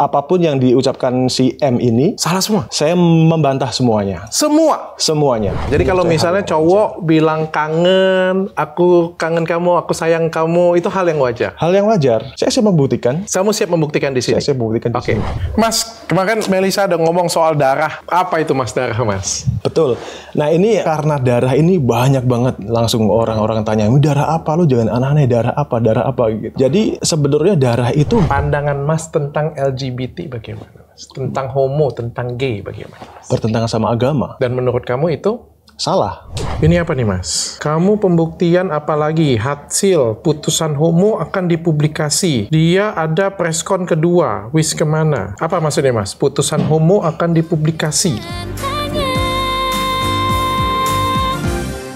apapun yang diucapkan si M ini Salah semua. saya membantah semuanya. Semuanya. Jadi kalau misalnya cowok bilang kangen, aku kangen kamu, aku sayang kamu, itu hal yang wajar. Hal yang wajar. Saya siap membuktikan. Kamu siap membuktikan di sini? Saya siap membuktikan di Oke. sini. Mas, kemarin Melisa ada ngomong soal darah. Apa itu Mas darah, Mas? Betul. Nah ini karena darah ini banyak banget langsung orang-orang tanya, ini darah apa? Lu jangan aneh-aneh, darah apa gitu. Jadi sebenarnya darah itu... Pandangan Mas tentang LGBT bagaimana, Mas? Tentang homo, tentang gay bagaimana, Mas? bertentangan sama agama. Dan menurut kamu itu Salah. ini apa nih, Mas? Kamu pembuktian apalagi hasil putusan homo akan dipublikasi. Dia ada preskon kedua. Wis kemana? Apa maksudnya, Mas? Putusan homo akan dipublikasi.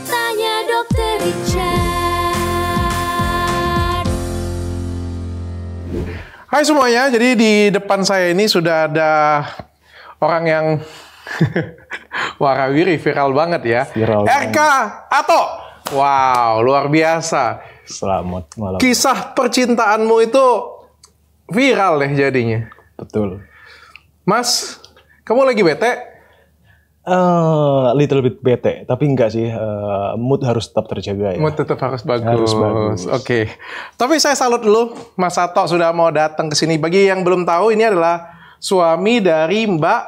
Tanya Dokter Richard. Hai semuanya, jadi di depan saya ini sudah ada orang yang warawiri, viral banget ya. Viral RK Ato. Wow, luar biasa. Selamat malam. Kisah percintaanmu itu viral deh jadinya. Betul. Mas, kamu lagi bete? Little bit bete, tapi enggak sih, mood harus tetap terjaga ya. Mood tetap harus bagus. Harus bagus. Oke. Tapi saya salut dulu, Mas Ato sudah mau datang ke sini. Bagi yang belum tahu, ini adalah suami dari Mbak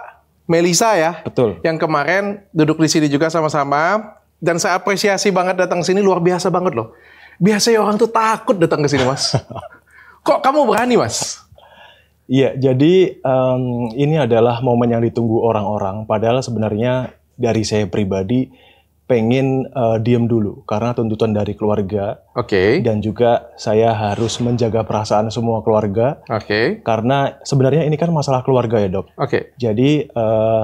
Melisa ya. Betul. Yang kemarin duduk di sini juga sama-sama. Dan saya apresiasi banget datang ke sini, luar biasa banget loh. Biasanya orang tuh takut datang ke sini, Mas. Kok kamu berani, Mas? Iya, jadi ini adalah momen yang ditunggu orang-orang. Padahal sebenarnya dari saya pribadi pengen diem dulu karena tuntutan dari keluarga. Oke. Dan juga saya harus menjaga perasaan semua keluarga. Oke. Karena sebenarnya ini kan masalah keluarga ya, Dok. Oke. Jadi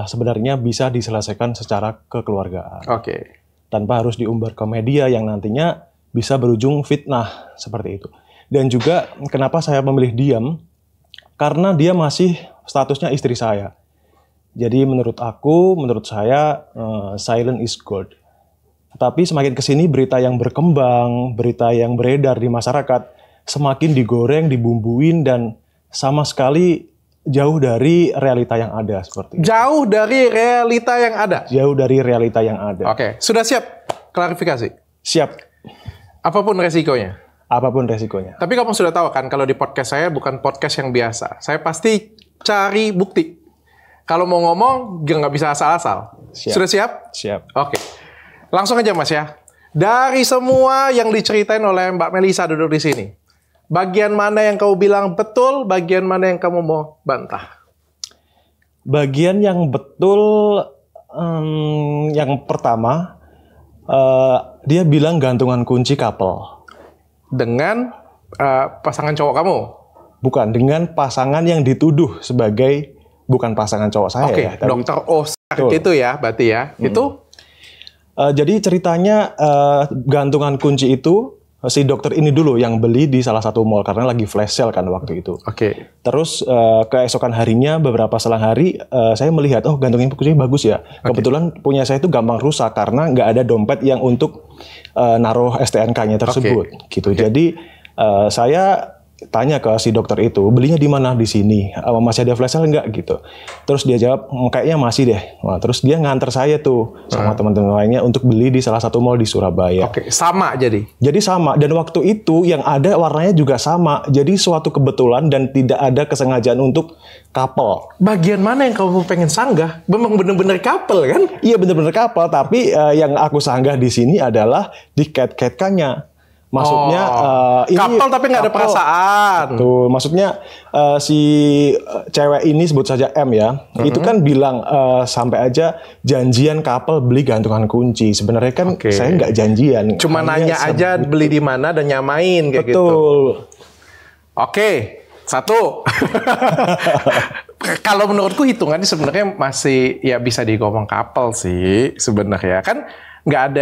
sebenarnya bisa diselesaikan secara kekeluargaan. Oke. Tanpa harus diumbar ke media yang nantinya bisa berujung fitnah seperti itu. Dan juga kenapa saya memilih diam? Karena dia masih statusnya istri saya. Jadi menurut saya, silent is gold. Tapi semakin kesini berita yang berkembang, berita yang beredar di masyarakat, semakin digoreng, dibumbuin, dan sama sekali jauh dari realita yang ada. Seperti itu. Jauh dari realita yang ada? Jauh dari realita yang ada. Oke. Sudah siap klarifikasi? Siap. Apapun resikonya? Apapun resikonya. Tapi kamu sudah tahu kan, kalau di podcast saya bukan podcast yang biasa. Saya pasti cari bukti. Kalau mau ngomong, nggak bisa asal-asal. Sudah siap? Siap. Oke. Langsung aja, Mas ya. Dari semua yang diceritain oleh Mbak Melisa duduk di sini, bagian mana yang kamu bilang betul, bagian mana yang kamu mau bantah? Bagian yang betul, yang pertama, dia bilang gantungan kunci couple. Dengan pasangan cowok kamu? Bukan, dengan pasangan yang dituduh sebagai bukan pasangan cowok saya. Oke, ya, Dokter Oscar itu ya, berarti ya. Itu? Jadi ceritanya gantungan kunci itu si dokter ini dulu yang beli di salah satu mall karena lagi flash sale kan waktu itu. Oke. Terus keesokan harinya beberapa selang hari saya melihat gantungan kunci bagus ya. Kebetulan punya saya itu gampang rusak karena nggak ada dompet yang untuk naruh STNK-nya tersebut. Gitu. Jadi saya tanya ke si dokter itu, belinya di mana? Di sini. Masih ada flash sale nggak gitu? Terus dia jawab, kayaknya masih deh. Nah, terus dia nganter saya tuh sama teman-teman lainnya untuk beli di salah satu mall di Surabaya. Oke, sama jadi? Jadi sama. Dan waktu itu yang ada warnanya juga sama. Jadi suatu kebetulan dan tidak ada kesengajaan untuk couple. Bagian mana yang kamu pengen sanggah? Memang bener-bener couple kan? Iya bener-bener couple. Tapi yang aku sanggah di sini adalah di cat-catkannya. Maksudnya ini couple tapi nggak ada perasaan. Tuh, maksudnya si cewek ini sebut saja M ya, itu kan bilang sampai aja janjian couple beli gantungan kunci. Sebenarnya kan saya nggak janjian. Cuma nanya aja beli di mana dan nyamain kayak gitu. Betul. Oke, satu. Kalau menurutku hitungannya sebenarnya masih ya bisa digomong couple sih sebenarnya kan. Nggak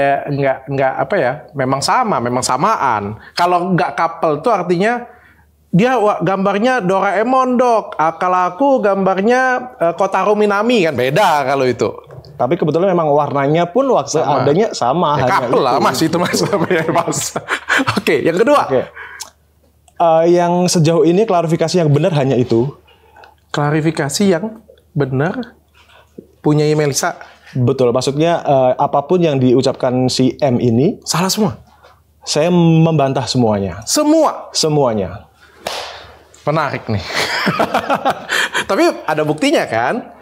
apa ya, memang samaan. Kalau nggak couple itu artinya dia gambarnya Doraemon, Dok. Kalau aku gambarnya Kotaro Minami kan beda kalau itu. Tapi kebetulan memang warnanya pun waktu adanya sama. Ya, couple lah, Mas itu Mas. Oke, yang kedua. Yang sejauh ini klarifikasi yang benar hanya itu. klarifikasi yang benar punya Melisa. Betul, maksudnya apapun yang diucapkan si M ini, Salah semua. saya membantah semuanya. Semuanya. Menarik nih. Tapi ada buktinya kan?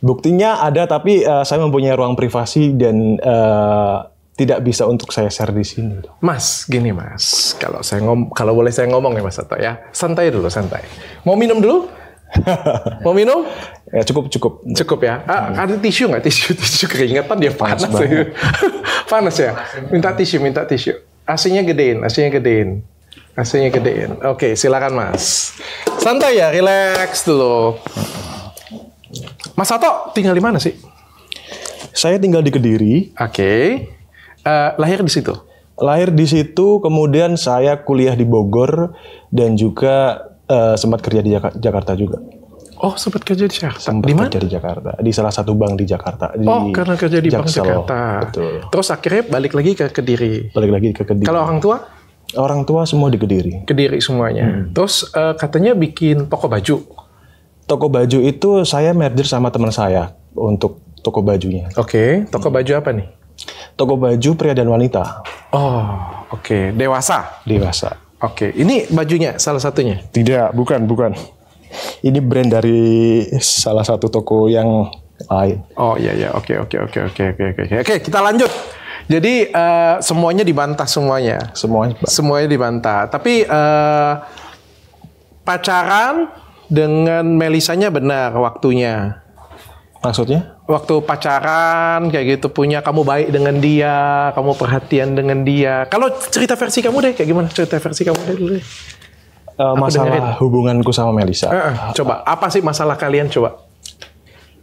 Buktinya ada, tapi saya mempunyai ruang privasi dan tidak bisa untuk saya share di sini. Mas, gini Mas. Kalau boleh saya ngomong ya Mas Sato ya. Santai dulu, santai. Mau minum dulu? Mau minum? Ya, cukup. Cukup ya. Ada tisu nggak? Tisu keringetan dia panas. Panas ya. Minta tisu. AC-nya gedein. Oke, silakan Mas. Santai ya, relax dulu. Mas Sato tinggal di mana sih? Saya tinggal di Kediri. Oke. Lahir di situ. Lahir di situ, kemudian saya kuliah di Bogor dan juga sempat kerja di Jakarta juga. Oh, sempat kerja di Jakarta. Sempat Di mana? kerja di Jakarta, di salah satu bank di Jakarta. Karena kerja di Bank Jaksel. Jakarta. Betul. Terus akhirnya balik lagi ke Kediri. Balik lagi ke Kediri. Kalau orang tua? Orang tua semua di Kediri. Kediri semuanya. Terus katanya bikin toko baju. Toko baju itu saya merger sama teman saya untuk toko bajunya. Oke, toko baju apa nih? Toko baju pria dan wanita. Oh, oke. Dewasa. Oke, ini bajunya salah satunya. Tidak, bukan. Ini brand dari salah satu toko yang lain. Oh iya, oke. Oke, kita lanjut. Jadi semuanya dibantah semuanya. Semuanya dibantah. Tapi pacaran dengan Melisanya benar waktunya. Maksudnya? Waktu pacaran kayak gitu punya kamu baik dengan dia, kamu perhatian dengan dia. Kalau cerita versi kamu deh, kayak gimana cerita versi kamu deh dulu deh. Masalah hubunganku sama Melisa. Coba, apa sih masalah kalian coba?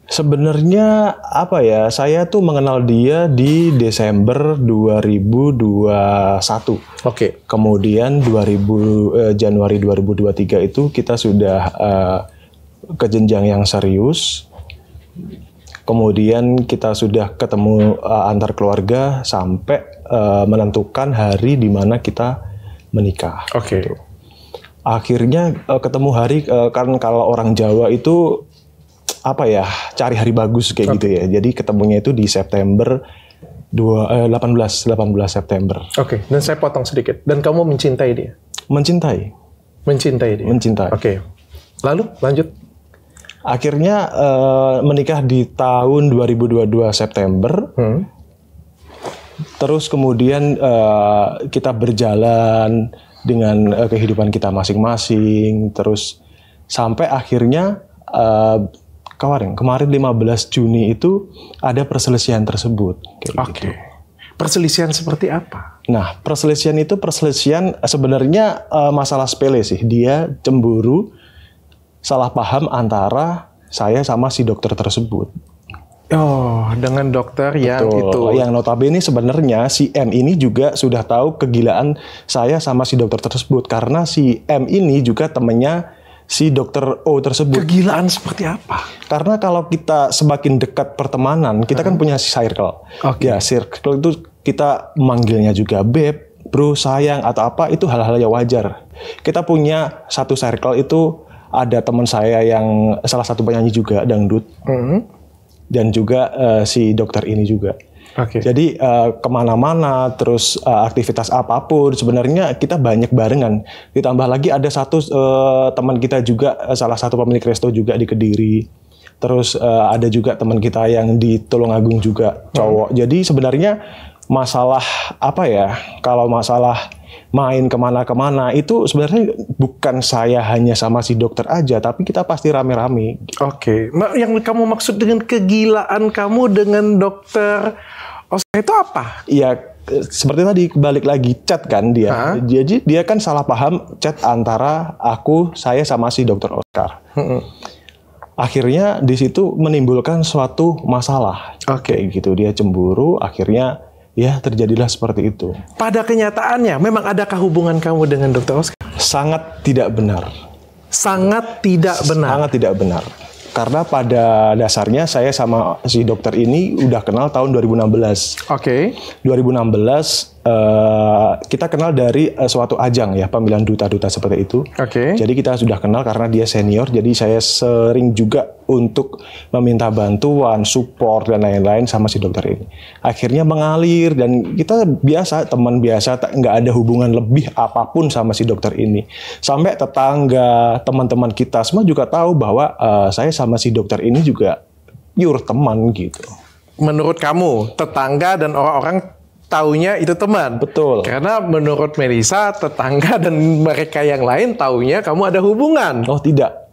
Sebenarnya apa ya? Saya tuh mengenal dia di Desember 2021. Oke. Kemudian Januari 2023 itu kita sudah ke jenjang yang serius. Kemudian kita sudah ketemu antar keluarga sampai menentukan hari di mana kita menikah. Oke. Gitu. Akhirnya ketemu hari kan kalau orang Jawa itu apa ya, cari hari bagus kayak gitu ya. Jadi ketemunya itu di September 18 September. Oke, dan saya potong sedikit. Dan kamu mencintai dia? Mencintai. Mencintai. Oke. Lalu lanjut. Akhirnya menikah di tahun 2022 September. Terus kemudian kita berjalan dengan kehidupan kita masing-masing. Terus sampai akhirnya kemarin 15 Juni itu ada perselisihan tersebut. Oke. Perselisihan seperti apa? Nah, perselisihan sebenarnya masalah sepele sih. Dia cemburu, salah paham antara saya sama si dokter tersebut. Oh, dengan dokter yang Betul. itu. Yang notabene sebenarnya si M ini juga sudah tahu kegilaan saya sama si dokter tersebut. Karena si M ini juga temannya si dokter O tersebut. Kegilaan seperti apa? Karena kalau kita semakin dekat pertemanan, kita kan punya circle. Oke. Ya, circle itu kita manggilnya juga beb, bro, sayang, atau apa, itu hal-hal yang wajar. Kita punya satu circle itu, ada teman saya yang salah satu penyanyi juga, dangdut. Dan juga si dokter ini juga. Oke. Jadi kemana-mana, terus aktivitas apapun, sebenarnya kita banyak barengan. Ditambah lagi ada satu teman kita juga, salah satu pemilik resto juga di Kediri. Terus ada juga teman kita yang di Tulungagung juga, cowok. Jadi sebenarnya masalah apa ya, kalau masalah main kemana-kemana itu sebenarnya bukan saya hanya sama si dokter aja, tapi kita pasti rame-rame. Oke. Yang kamu maksud dengan kegilaan kamu dengan dokter Oscar itu apa? Iya, seperti tadi balik lagi chat kan dia. Jadi dia kan salah paham chat antara saya sama si dokter Oscar. Akhirnya di situ menimbulkan suatu masalah. Oke. Kayak gitu, dia cemburu, akhirnya ya terjadilah seperti itu. Pada kenyataannya, memang adakah hubungan kamu dengan dokter Oscar? Sangat tidak benar. Sangat tidak benar. Sangat tidak benar. Karena pada dasarnya saya sama si dokter ini udah kenal tahun 2016. Oke. 2016 kita kenal dari suatu ajang ya, pemilihan duta-duta seperti itu. Oke. Jadi kita sudah kenal karena dia senior, jadi saya sering juga untuk meminta bantuan, support dan lain-lain sama si dokter ini. Akhirnya mengalir dan kita biasa, teman biasa, nggak ada hubungan lebih apapun sama si dokter ini. Sampai tetangga, teman-teman kita semua juga tahu bahwa saya sama si dokter ini juga pure teman gitu. Menurut kamu, tetangga dan orang-orang taunya itu teman. Betul. Karena menurut Melisa, tetangga dan mereka yang lain taunya kamu ada hubungan. Oh tidak.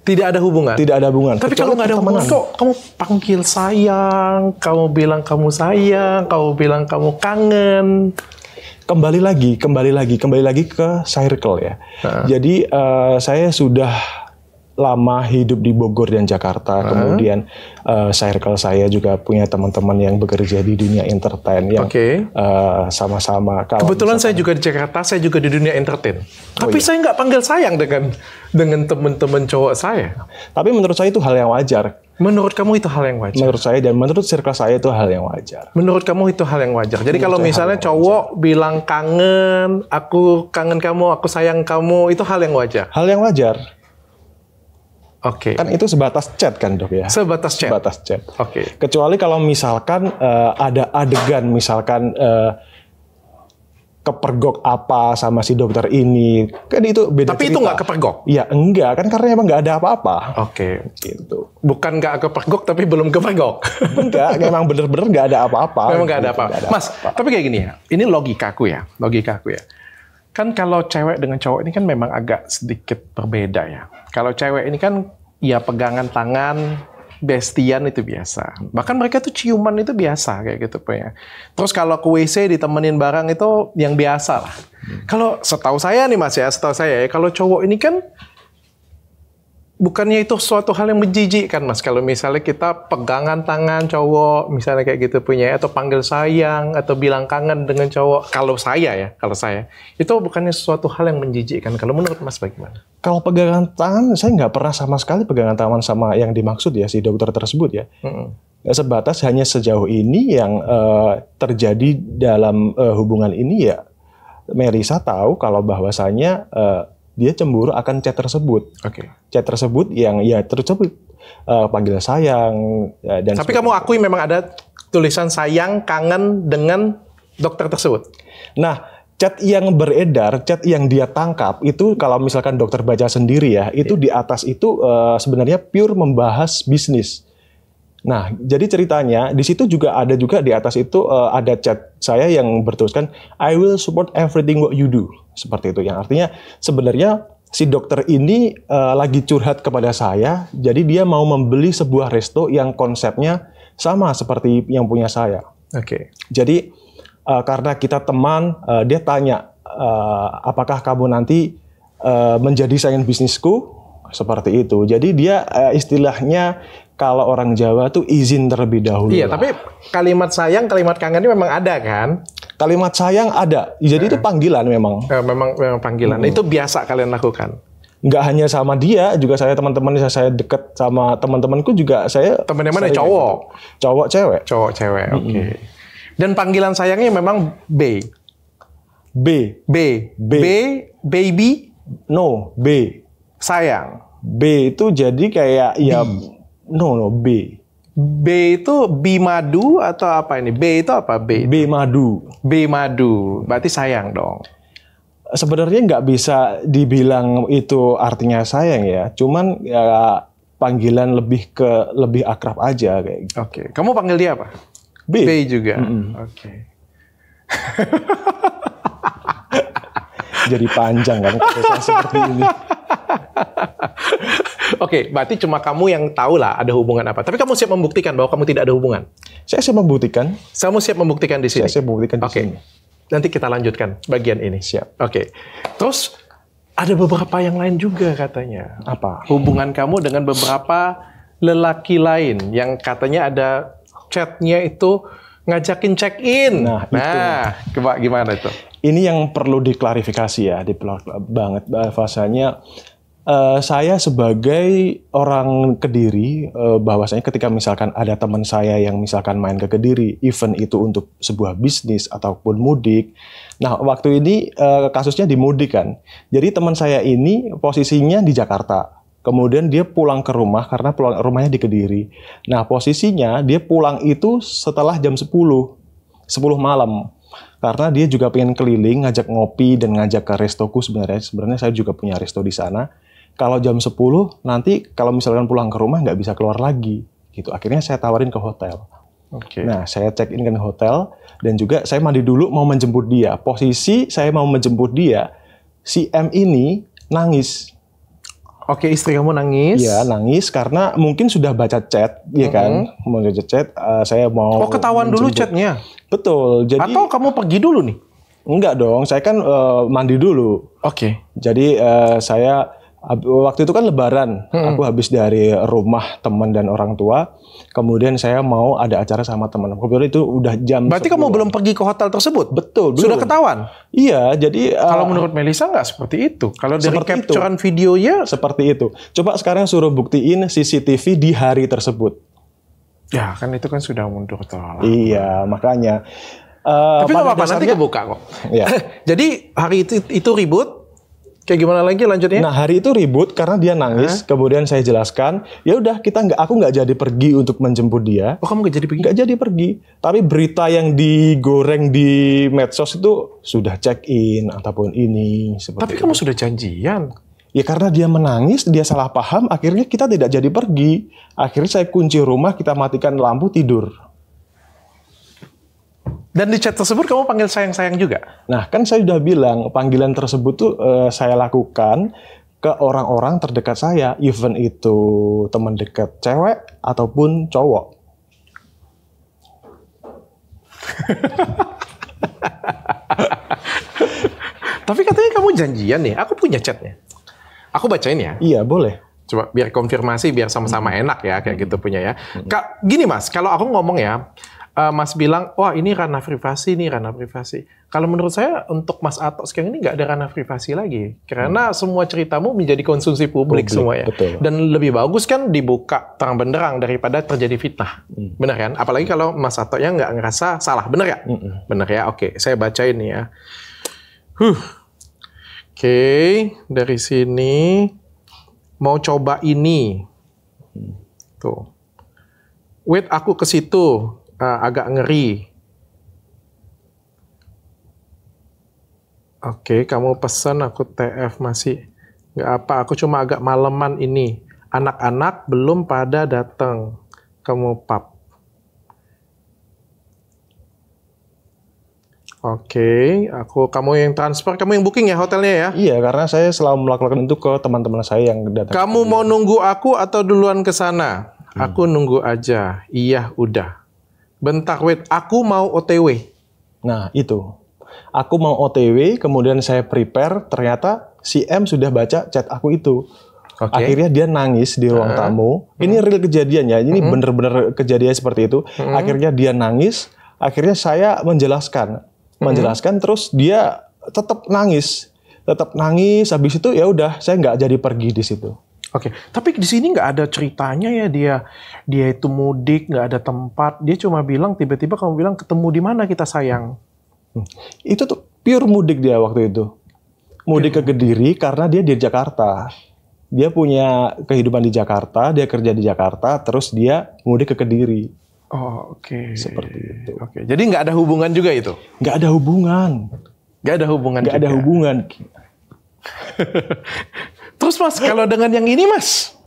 Tidak ada hubungan? Tidak ada hubungan. Tapi kalau nggak ada hubungan, kok kamu panggil sayang, kamu bilang kamu sayang, kamu bilang kamu kangen. Kembali lagi ke circle ya. Jadi saya sudah lama hidup di Bogor dan Jakarta, kemudian circle saya juga punya teman-teman yang bekerja di dunia entertain yang sama-sama. Kebetulan saya juga di Jakarta, saya juga di dunia entertain. Tapi saya nggak panggil sayang dengan teman-teman cowok saya. Tapi menurut saya itu hal yang wajar. Menurut kamu itu hal yang wajar? Menurut saya dan menurut circle saya itu hal yang wajar. Menurut kamu itu hal yang wajar. Jadi kalau misalnya cowok bilang kangen, aku kangen kamu, aku sayang kamu, itu hal yang wajar? Hal yang wajar. Oke. Kan itu sebatas chat kan dok ya? Sebatas chat? Sebatas chat. Oke. Kecuali kalau misalkan ada adegan misalkan kepergok apa sama si dokter ini, kan itu beda. Tapi cerita. itu nggak kepergok? Ya enggak, kan karena emang nggak ada apa-apa. Oke. Gitu. Bukan nggak kepergok tapi belum kepergok? Enggak, memang bener-bener nggak ada apa-apa. Memang nggak ada gitu, apa-apa. Mas, tapi kayak gini ya, ini logikaku ya. Kan kalau cewek dengan cowok ini kan memang agak sedikit berbeda ya. Kalau cewek ini kan ya pegangan tangan, bestian itu biasa. Bahkan mereka tuh ciuman itu biasa kayak gitu ya. Terus kalau ke WC ditemenin barang itu yang biasa lah. Kalau setahu saya nih Mas ya, kalau cowok ini kan bukannya itu suatu hal yang menjijikkan Mas. Kalau misalnya kita pegangan tangan cowok, misalnya kayak gitu punya, atau panggil sayang, atau bilang kangen dengan cowok. Kalau saya, itu bukannya sesuatu hal yang menjijikkan. Kalau menurut Mas bagaimana? Kalau pegangan tangan, saya nggak pernah sama sekali pegangan tangan sama yang dimaksud ya, si dokter tersebut ya. Sebatas hanya sejauh ini yang terjadi dalam hubungan ini ya, Melisa tahu kalau bahwasanya dia cemburu akan chat tersebut. Chat tersebut yang ya tersebut panggil sayang dan. Tapi kamu akui memang ada tulisan sayang, kangen dengan dokter tersebut. Nah, chat yang beredar, chat yang dia tangkap itu kalau misalkan dokter baca sendiri ya, itu di atas itu sebenarnya pure membahas bisnis. Nah, jadi ceritanya di situ juga ada di atas itu ada chat saya yang bertuliskan I will support everything what you do. Seperti itu, yang artinya sebenarnya si dokter ini lagi curhat kepada saya, jadi dia mau membeli sebuah resto yang konsepnya sama seperti yang punya saya. Jadi karena kita teman, dia tanya apakah kamu nanti menjadi saingan bisnisku, seperti itu. Jadi dia istilahnya kalau orang Jawa tuh izin terlebih dahulu. Iya, tapi kalimat sayang, kalimat kangen ini memang ada kan? Kalimat sayang ada. Jadi itu panggilan memang. Memang panggilan. Itu biasa kalian lakukan. Nggak hanya sama dia, juga saya teman-teman saya deket sama teman-temanku juga saya. Temen yang mana? Cowok? Cowok cewek. Cowok cewek. Oke. Dan panggilan sayangnya memang B. Baby. No, B. Sayang. B itu jadi kayak ya no B. B itu bimadu atau apa ini? B itu apa? B madu. B madu. Berarti sayang dong. Sebenarnya nggak bisa dibilang itu artinya sayang ya. Cuman ya panggilan lebih akrab aja kayak gitu. Kamu panggil dia apa? B juga. Jadi panjang kan kisah seperti ini. Berarti cuma kamu yang tahu lah ada hubungan apa. Tapi kamu siap membuktikan bahwa kamu tidak ada hubungan? Saya siap membuktikan. Kamu siap membuktikan di sini? Saya siap membuktikan di sini. Nanti kita lanjutkan bagian ini. Siap. Terus ada beberapa yang lain juga katanya. Apa? Hubungan kamu dengan beberapa lelaki lain yang katanya ada chatnya itu ngajakin check-in. Nah, itu. Coba gimana itu? Ini yang perlu diklarifikasi ya, banget bahasanya. Saya sebagai orang Kediri, bahwasanya ketika misalkan ada teman saya yang misalkan main ke Kediri, event itu untuk sebuah bisnis ataupun mudik. Nah, waktu ini kasusnya di mudik kan. Jadi teman saya ini posisinya di Jakarta. Kemudian dia pulang ke rumah karena rumahnya di Kediri. Nah, posisinya dia pulang itu setelah jam 10 malam. Karena dia juga pengen keliling, ngajak ngopi dan ngajak ke restoku sebenarnya. Sebenarnya saya juga punya resto di sana. Kalau jam 10 nanti kalau misalkan pulang ke rumah nggak bisa keluar lagi gitu. Akhirnya saya tawarin ke hotel. Oke. Nah, saya check in ke hotel dan juga saya mandi dulu mau menjemput dia. Posisi saya mau menjemput dia, si M ini nangis. Oke, istri kamu nangis. Iya, nangis karena mungkin sudah baca chat, ya kan? Mau baca chat, saya mau Oh, ketahuan dulu menjemput. chatnya. Betul. Jadi Atau kamu pergi dulu nih? enggak dong, saya kan mandi dulu. Oke. Jadi saya waktu itu kan Lebaran, aku habis dari rumah teman dan orang tua, kemudian saya mau ada acara sama teman. Kemudian itu udah jam. Berarti 10. kamu belum pergi ke hotel tersebut? Betul, Sudah belum. ketahuan? Iya, jadi Kalau menurut Melisa nggak seperti itu. Kalau dari Seperti itu. capturean videonya, seperti itu. Coba sekarang suruh buktiin CCTV di hari tersebut. ya kan itu kan sudah mundur tolak. Iya, makanya. Tapi nggak pada apa-apa, nanti dasarnya- kebuka kok. Iya. Jadi hari itu ribut. Kayak gimana lagi lanjutnya? Nah, hari itu ribut karena dia nangis. Kemudian saya jelaskan, ya udah aku nggak jadi pergi untuk menjemput dia. Oh, kamu nggak jadi pergi? Nggak jadi pergi. Tapi berita yang digoreng di medsos itu sudah check in ataupun ini seperti Tapi itu. kamu sudah janjian. Ya karena dia menangis, dia salah paham, akhirnya kita tidak jadi pergi. Akhirnya saya kunci rumah, kita matikan lampu, tidur. Dan di chat tersebut kamu panggil sayang-sayang juga? Nah, kan saya sudah bilang, panggilan tersebut tuh saya lakukan ke orang-orang terdekat saya. Even itu teman dekat cewek ataupun cowok. Tapi katanya kamu janjian nih. Aku punya chatnya. Aku bacain ya. Iya, boleh. Coba biar konfirmasi, biar sama-sama enak ya, kayak gitu punya ya. Kak, gini Mas, kalau aku ngomong ya, Mas bilang, wah ini ranah privasi, ini ranah privasi. Kalau menurut saya, untuk Mas Atok sekarang ini nggak ada ranah privasi lagi. Karena semua ceritamu menjadi konsumsi publik semua ya. betul. Dan lebih bagus kan dibuka terang benderang daripada terjadi fitnah. Benar kan? Apalagi kalau Mas Atoknya nggak ngerasa salah. Benar ya? Benar ya? Oke, saya bacain nih ya. Oke, dari sini mau coba ini. Tuh. Wait, aku ke situ. Agak ngeri. Oke, kamu pesan aku TF masih. Nggak apa, aku cuma agak maleman ini. Anak-anak belum pada datang. Kamu pap. Oke, kamu yang transfer, kamu yang booking ya hotelnya ya? Iya, karena saya selalu melakukan itu ke teman-teman saya yang datang. Kamu mau nunggu aku atau duluan ke sana? Aku nunggu aja. Iya, udah. Bentar, wait. Aku mau OTW. Nah, itu. Aku mau OTW, kemudian saya prepare, ternyata si M sudah baca chat aku itu. Oke. Akhirnya dia nangis di ruang tamu. Ini real kejadian ya, ini bener-bener kejadian seperti itu. Akhirnya dia nangis, akhirnya saya menjelaskan. Terus dia tetap nangis. Habis itu ya udah, saya nggak jadi pergi di situ. Oke, tapi di sini nggak ada ceritanya ya dia itu mudik, nggak ada tempat. Dia cuma bilang tiba-tiba kamu bilang ketemu di mana kita sayang. Itu tuh pure mudik dia waktu itu. Mudik ke Kediri karena dia di Jakarta. Dia punya kehidupan di Jakarta, dia kerja di Jakarta, terus dia mudik ke Kediri. Oh, oke. Seperti itu. Oke, jadi nggak ada hubungan juga itu? Nggak ada hubungan. Nggak ada hubungan Nggak juga? ada hubungan. Terus Mas, kalau dengan yang ini Mas?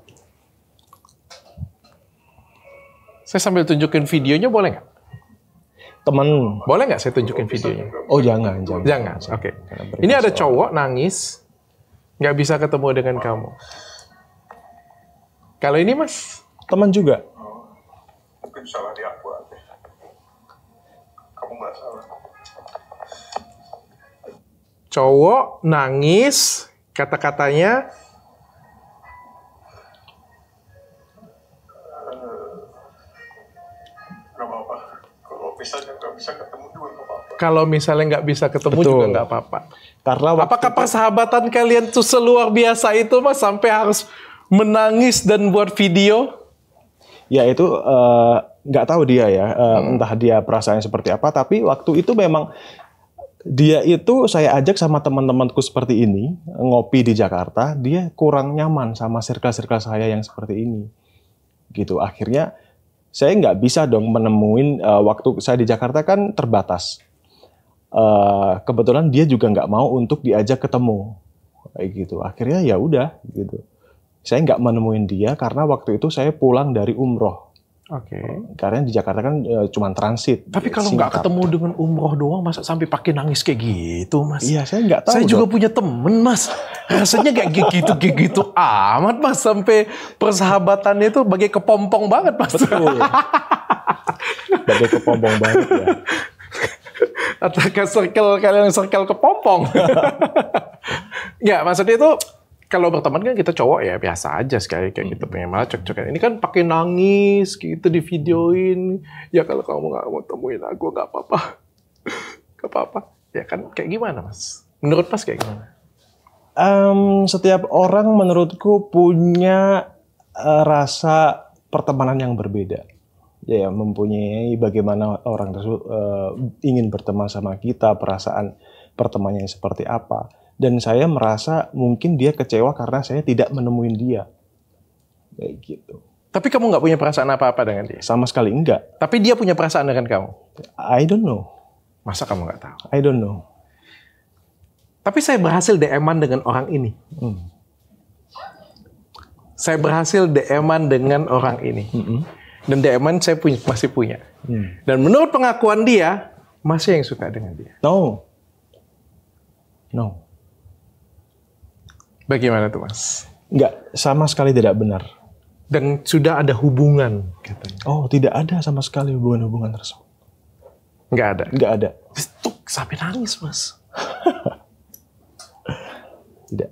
Saya sambil tunjukin videonya boleh nggak? Temen. Boleh nggak saya tunjukin videonya? Oh jangan. Jangan, oke. Ini ada cowok nangis, nggak bisa ketemu dengan kamu. Kalau ini Mas? Teman juga. Mungkin salah di aku aja. Kamu nggak salah. Cowok nangis, kata-katanya, Nggak apa-apa. Kalau misalnya nggak bisa ketemu juga nggak apa-apa. Kalau misalnya nggak bisa ketemu Betul. juga nggak apa-apa. Karena waktu Apakah persahabatan kalian tuh seluar biasa itu Mas sampai harus menangis dan buat video? ya itu nggak tahu dia ya, entah dia perasaannya seperti apa. Tapi waktu itu memang dia itu saya ajak sama teman-temanku seperti ini ngopi di Jakarta. Dia kurang nyaman sama circle-circle saya yang seperti ini, gitu. Akhirnya saya nggak bisa dong menemuin waktu saya di Jakarta kan terbatas. Kebetulan dia juga nggak mau untuk diajak ketemu, kayak gitu. Akhirnya ya udah, gitu. Saya nggak menemuin dia karena waktu itu saya pulang dari umroh. Oke. Karena di Jakarta kan cuma transit. Tapi kalau nggak singkat. ketemu dengan umroh doang, masa sampai pakai nangis kayak gitu, Mas? Iya, saya nggak tahu. Saya juga dong. punya temen, Mas. Rasanya kayak gitu amat, Mas. Sampai persahabatannya itu bagai kepompong banget, Mas. Betul. Bagai kepompong banget ya. Ataukah circle kalian circle kepompong? Ya, maksudnya itu kalau berteman kan kita cowok ya biasa aja sekali kayak gitu pengen malah cek-cekan. Ini kan pakai nangis gitu di videoin. Ya kalau kamu nggak mau temuin aku nggak apa-apa, nggak apa-apa. Ya kan kayak gimana Mas? Menurut Mas kayak gimana? Setiap orang menurutku punya rasa pertemanan yang berbeda. Ya, mempunyai bagaimana orang tersebut ingin berteman sama kita, perasaan pertemanannya seperti apa. Dan saya merasa mungkin dia kecewa karena saya tidak menemuin dia. Kayak gitu. Tapi kamu nggak punya perasaan apa-apa dengan dia? Sama sekali enggak. Tapi dia punya perasaan dengan kamu? I don't know. Masa kamu nggak tahu? I don't know. Tapi saya berhasil DM-an dengan orang ini. Saya berhasil DM-an dengan orang ini. Dan DM-an saya masih punya. Dan menurut pengakuan dia, masih yang suka dengan dia. No. Bagaimana tuh Mas? Enggak, sama sekali tidak benar. Dan sudah ada hubungan katanya. Oh, tidak ada sama sekali hubungan-hubungan tersebut. Nggak ada? Enggak ada. Itu sampai nangis Mas. Tidak.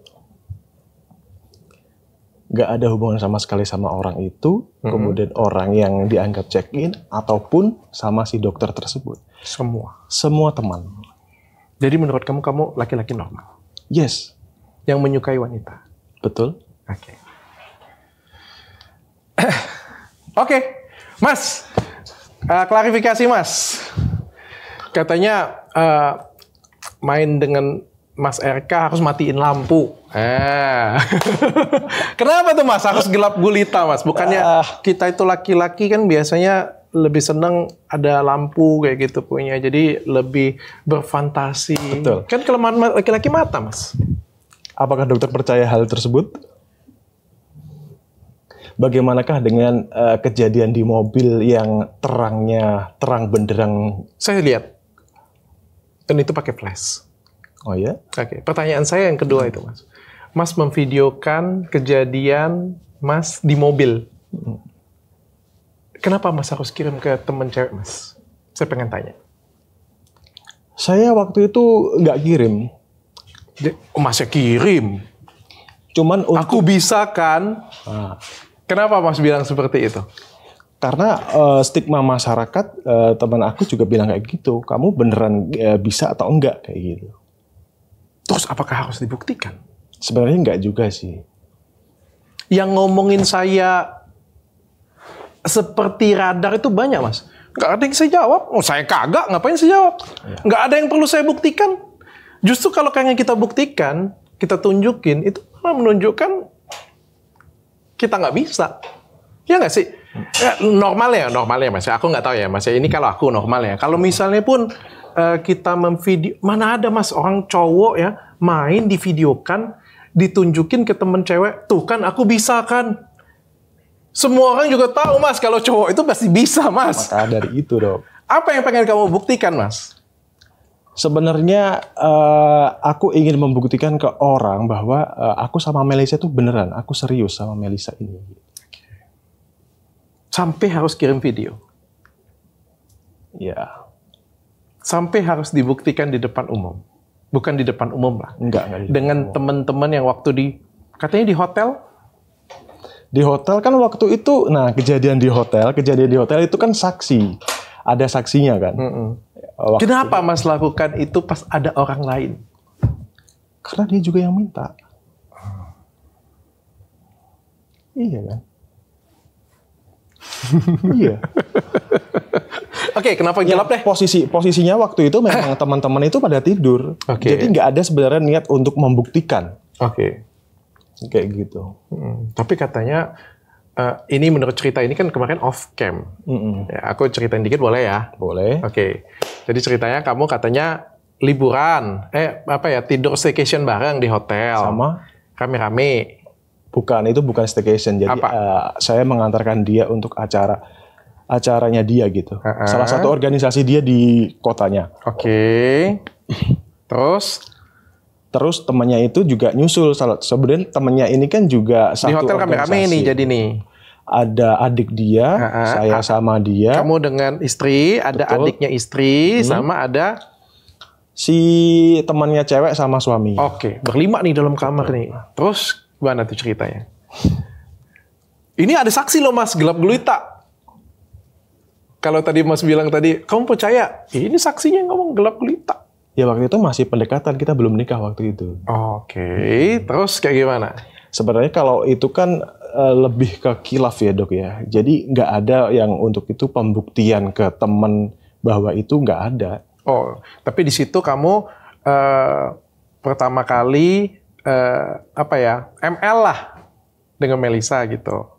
Nggak ada hubungan sama sekali sama orang itu, kemudian orang yang dianggap check-in, ataupun sama si dokter tersebut. Semua teman. Jadi menurut kamu, kamu laki-laki normal? Yes. Yang menyukai wanita? Betul. Oke. Oke. Mas, klarifikasi Mas. Katanya main dengan Mas RK harus matiin lampu. Kenapa tuh Mas harus gelap gulita Mas? Bukannya kita itu laki-laki kan biasanya lebih seneng ada lampu kayak gitu punya. Jadi lebih berfantasi. Betul. Kan kelemahan laki-laki mata Mas. Apakah dokter percaya hal tersebut? Bagaimanakah dengan kejadian di mobil yang terangnya terang benderang? Saya lihat. Dan itu pakai flash. Oh ya? Oke, pertanyaan saya yang kedua itu Mas. Mas memvideokan kejadian Mas di mobil. Kenapa Mas harus kirim ke teman cewek Mas? Saya pengen tanya. Saya waktu itu nggak kirim. Masnya kirim? Cuman untuk... Aku bisa kan? Kenapa Mas bilang seperti itu? Karena stigma masyarakat, teman aku juga bilang kayak gitu. Kamu beneran bisa atau enggak kayak gitu. Terus apakah harus dibuktikan? Sebenarnya enggak juga sih. Yang ngomongin saya seperti radar itu banyak Mas. Nggak ada yang saya jawab. Oh saya kagak, ngapain saya jawab? Nggak ada yang perlu saya buktikan. Justru kalau kayaknya kita buktikan, kita tunjukin, itu malah menunjukkan kita nggak bisa. Ya nggak sih? Ya, normalnya Mas. Aku nggak tahu ya Mas. Ini kalau aku normalnya. Kalau misalnya pun kita memvideo, mana ada Mas orang cowok ya main di videokan, ditunjukin ke temen cewek, tuh kan aku bisa kan. Semua orang juga tahu Mas kalau cowok itu pasti bisa Mas. Maka dari itu dong. Apa yang pengen kamu buktikan Mas? Sebenarnya aku ingin membuktikan ke orang bahwa aku sama Melisa itu beneran. Aku serius sama Melisa ini. Sampai harus kirim video? Ya. Sampai harus dibuktikan di depan umum? Bukan di depan umum lah. Enggak dengan teman-teman yang waktu katanya di hotel? Di hotel kan waktu itu, nah kejadian di hotel itu kan saksi. Ada saksinya kan. Kenapa Mas lakukan itu pas ada orang lain? Karena dia juga yang minta. Iya kan? Iya. Oke, kenapa gelap deh? Posisinya waktu itu memang teman-teman itu pada tidur. Oke. Jadi nggak ada sebenarnya niat untuk membuktikan. Oke. Kayak gitu. Tapi katanya ini menurut cerita ini kan kemarin off cam. Ya, aku ceritain dikit boleh ya? Boleh. Oke. Jadi ceritanya kamu katanya liburan, tidur staycation bareng di hotel. Sama? Rame-rame. Bukan, itu bukan staycation. Jadi saya mengantarkan dia untuk acaranya dia gitu. Salah satu organisasi dia di kotanya. Oke. Terus temannya itu juga nyusul. Sebenarnya temannya ini kan juga satu di hotel rame-rame nih jadi nih. Ada adik dia, saya sama dia. Kamu dengan istri, ada Betul. adiknya istri, sama ada si temannya cewek sama suami. Oke, berlima nih dalam kamar nih. Terus gimana tuh ceritanya? Ini ada saksi loh Mas, gelap gulita. Kalau tadi Mas bilang tadi, kamu percaya? Ini saksinya yang ngomong gelap gulita. Ya waktu itu masih pendekatan, kita belum nikah waktu itu. Oke, terus kayak gimana? Sebenarnya kalau itu kan lebih ke khilaf ya dok ya. Jadi nggak ada yang untuk itu pembuktian ke teman bahwa itu nggak ada. Oh, tapi di situ kamu pertama kali ML lah dengan Melisa gitu.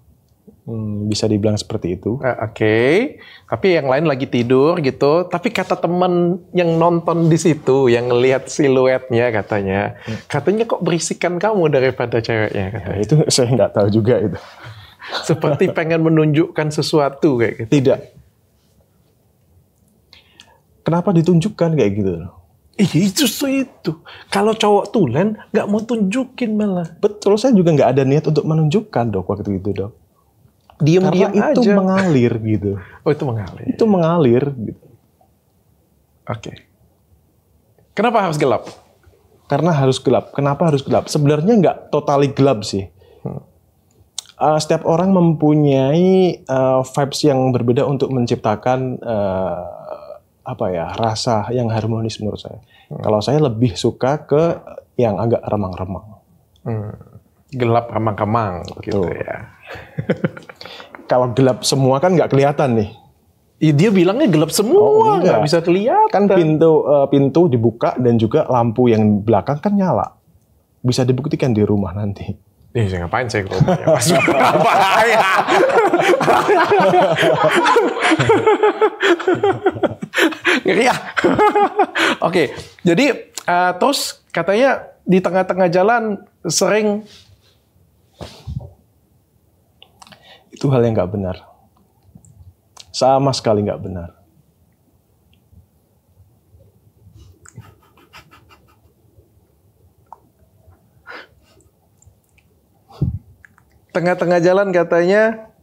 Bisa dibilang seperti itu. Oke. Tapi yang lain lagi tidur gitu. Tapi kata teman yang nonton di situ, yang ngelihat siluetnya katanya kok berisikan kamu daripada ceweknya. Ya, itu saya nggak tahu juga itu. Seperti pengen menunjukkan sesuatu kayak gitu. Tidak. Kenapa ditunjukkan kayak gitu? Iya justru itu. Kalau cowok tulen nggak mau tunjukin malah. Betul, saya juga nggak ada niat untuk menunjukkan dok waktu itu dok. Diam-diam aja. Itu mengalir gitu. Oh itu mengalir. Itu mengalir gitu. Oke. Kenapa harus gelap? Karena harus gelap. Kenapa harus gelap? Sebenarnya nggak totally gelap sih. Setiap orang mempunyai vibes yang berbeda untuk menciptakan rasa yang harmonis menurut saya. Kalau saya lebih suka ke yang agak remang-remang. Gelap remang-remang gitu ya. Kalau gelap semua kan nggak kelihatan nih. Ya, dia bilangnya gelap semua, nggak bisa kelihatan. Kan pintu dibuka dan juga lampu yang belakang kan nyala. Bisa dibuktikan di rumah nanti. Saya ngapain saya ke rumahnya? Mas bahaya. Ngeri ya. Oke, jadi terus katanya di tengah-tengah jalan sering itu hal yang nggak benar. Sama sekali nggak benar. tengah-tengah jalan katanya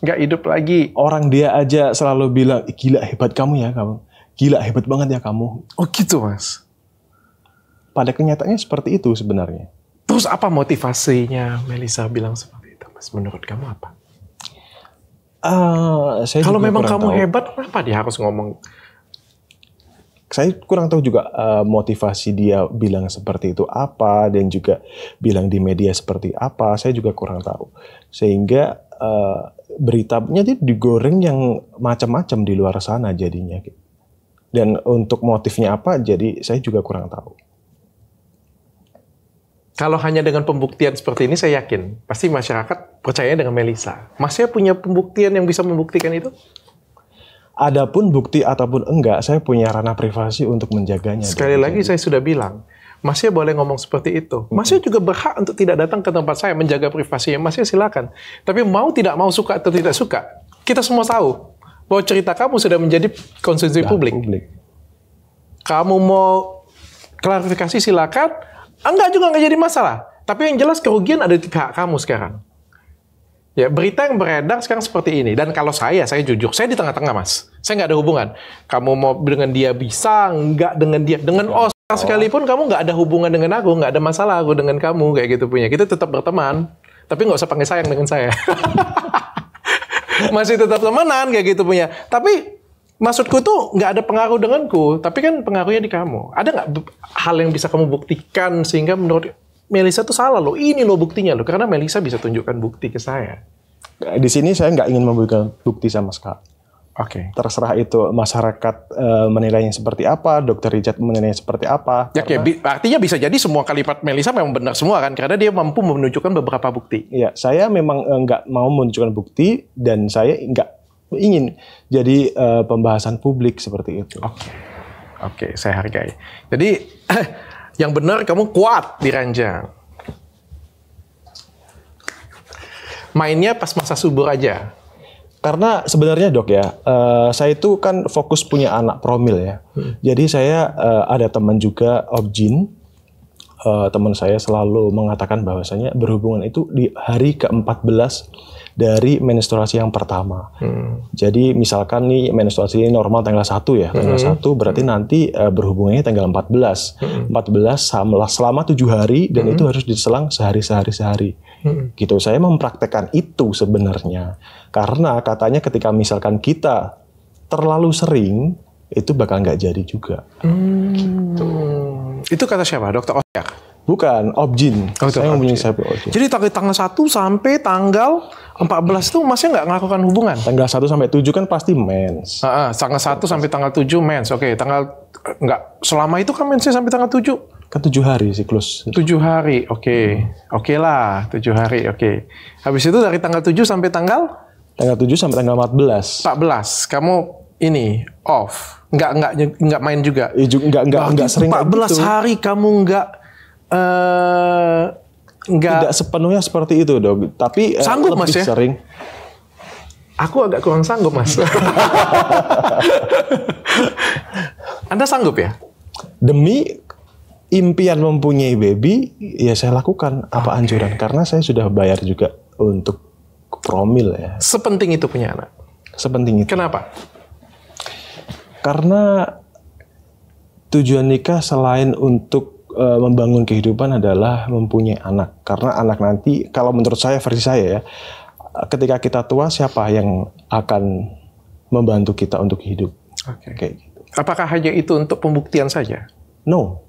nggak hidup lagi. Orang dia aja selalu bilang, gila hebat kamu ya kamu. Gila hebat banget ya kamu. Oh gitu Mas. Pada kenyataannya seperti itu sebenarnya. Terus apa motivasinya Melisa bilang seperti itu Mas? Menurut kamu apa? Kalau memang kamu hebat, kenapa dia harus ngomong? Saya kurang tahu juga motivasi dia bilang seperti itu apa, dan juga bilang di media seperti apa, saya juga kurang tahu. Sehingga beritanya itu digoreng yang macam-macam di luar sana jadinya. Dan untuk motifnya apa, jadi saya juga kurang tahu. Kalau hanya dengan pembuktian seperti ini, saya yakin pasti masyarakat percaya dengan Melisa. Masnya punya pembuktian yang bisa membuktikan itu? Adapun bukti ataupun enggak, saya punya ranah privasi untuk menjaganya. Sekali lagi saya sudah bilang, Masnya boleh ngomong seperti itu. Masnya juga berhak untuk tidak datang ke tempat saya, menjaga privasinya. Masnya silakan. Tapi mau tidak mau, suka atau tidak suka, kita semua tahu bahwa cerita kamu sudah menjadi konsumsi publik. Kamu mau klarifikasi silakan. Enggak juga nggak jadi masalah. Tapi yang jelas kerugian ada di pihak kamu sekarang. Ya, berita yang beredar sekarang seperti ini. Dan kalau saya jujur, saya di tengah-tengah Mas. Saya nggak ada hubungan. Kamu mau dengan dia bisa, nggak dengan dia. Dengan Oscar sekalipun kamu nggak ada hubungan dengan aku, nggak ada masalah aku dengan kamu kayak gitu punya. Kita tetap berteman. Tapi nggak usah panggil sayang dengan saya. Masih tetap temenan kayak gitu punya. Tapi maksudku tuh nggak ada pengaruh denganku, tapi kan pengaruhnya di kamu. Ada nggak hal yang bisa kamu buktikan sehingga menurut Melisa tuh salah loh. Ini loh buktinya loh, karena Melisa bisa tunjukkan bukti ke saya. Di sini saya nggak ingin memberikan bukti sama sekali. Oke. Terserah itu masyarakat menilainya seperti apa, Dr. Richard menilainya seperti apa. Ya, artinya bisa jadi semua kalimat Melisa memang benar semua kan, karena dia mampu menunjukkan beberapa bukti. Ya, saya memang nggak mau menunjukkan bukti dan saya nggak ingin jadi pembahasan publik seperti itu. Oke, saya hargai. Jadi yang benar kamu kuat di ranjang. Mainnya pas masa subur aja. Karena sebenarnya dok ya, saya itu kan fokus punya anak promil ya. Jadi saya ada teman juga objin. Teman saya selalu mengatakan bahwasanya berhubungan itu di hari ke-14 dari menstruasi yang pertama. Jadi misalkan nih menstruasi normal tanggal 1 ya. Tanggal 1 berarti nanti berhubungannya tanggal 14. 14 selama 7 hari dan itu harus diselang sehari. Gitu. Saya mempraktekkan itu sebenarnya. Karena katanya ketika misalkan kita terlalu sering, itu bakal nggak jadi juga. Gitu. Itu kata siapa? Dokter Osyak? Bukan, objin. Saya mempunyai objin. Jadi tanggal 1 sampai tanggal 14 itu masih nggak melakukan hubungan? Tanggal 1 sampai 7 kan pasti mens. Tanggal 1 sampai tanggal 7 mens. Oke, nggak selama itu kan mensnya sampai tanggal 7? Kan 7 hari siklus. 7 hari, oke. Oke lah, 7 hari, oke. Habis itu dari tanggal 7 sampai tanggal? Tanggal 7 sampai tanggal 14. 14, kamu ini off. Nggak main juga? Nggak sering 14 hari kamu nggak tidak sepenuhnya seperti itu dok, tapi sanggup lebih mas ya? Sering. Aku agak kurang sanggup mas. Anda sanggup ya? Demi impian mempunyai baby, ya saya lakukan apa anjuran karena saya sudah bayar juga untuk promil ya. Sepenting itu punya anak? Sepenting itu. Kenapa? Karena tujuan nikah selain untuk membangun kehidupan adalah mempunyai anak. Karena anak nanti, kalau menurut saya, versi saya ya, ketika kita tua, siapa yang akan membantu kita untuk hidup? Oke. Kayak gitu. Apakah hanya itu untuk pembuktian saja? No.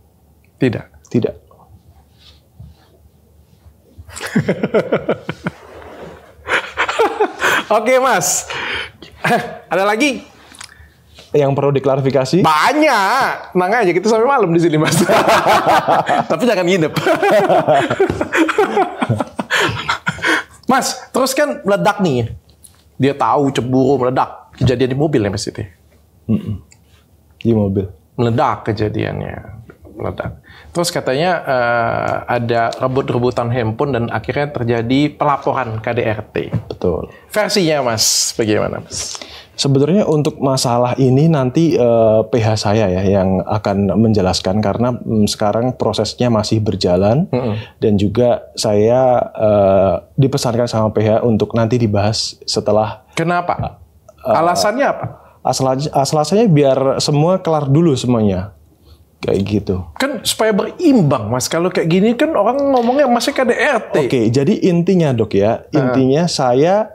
Tidak. Tidak. Oke mas. Ada lagi? Yang perlu diklarifikasi? Banyak. Tenang aja, kita sampai malam di sini, Mas. Tapi jangan nginep. Mas, terus kan meledak nih. Dia tahu cemburu meledak. Kejadian di mobil ya, Mas itu. Di mobil. Meledak kejadiannya. Meledak. Terus katanya ada rebut-rebutan handphone dan akhirnya terjadi pelaporan KDRT. Betul. Versinya, Mas, bagaimana, Mas? Sebenarnya untuk masalah ini nanti PH saya ya yang akan menjelaskan karena sekarang prosesnya masih berjalan dan juga saya dipesankan sama PH untuk nanti dibahas setelah. Kenapa? Alasannya apa? Alasannya biar semua kelar dulu semuanya. Kayak gitu. Kan supaya berimbang, Mas. Kalau kayak gini kan orang ngomongnya masih KDRT. Oke, jadi intinya dok ya, intinya saya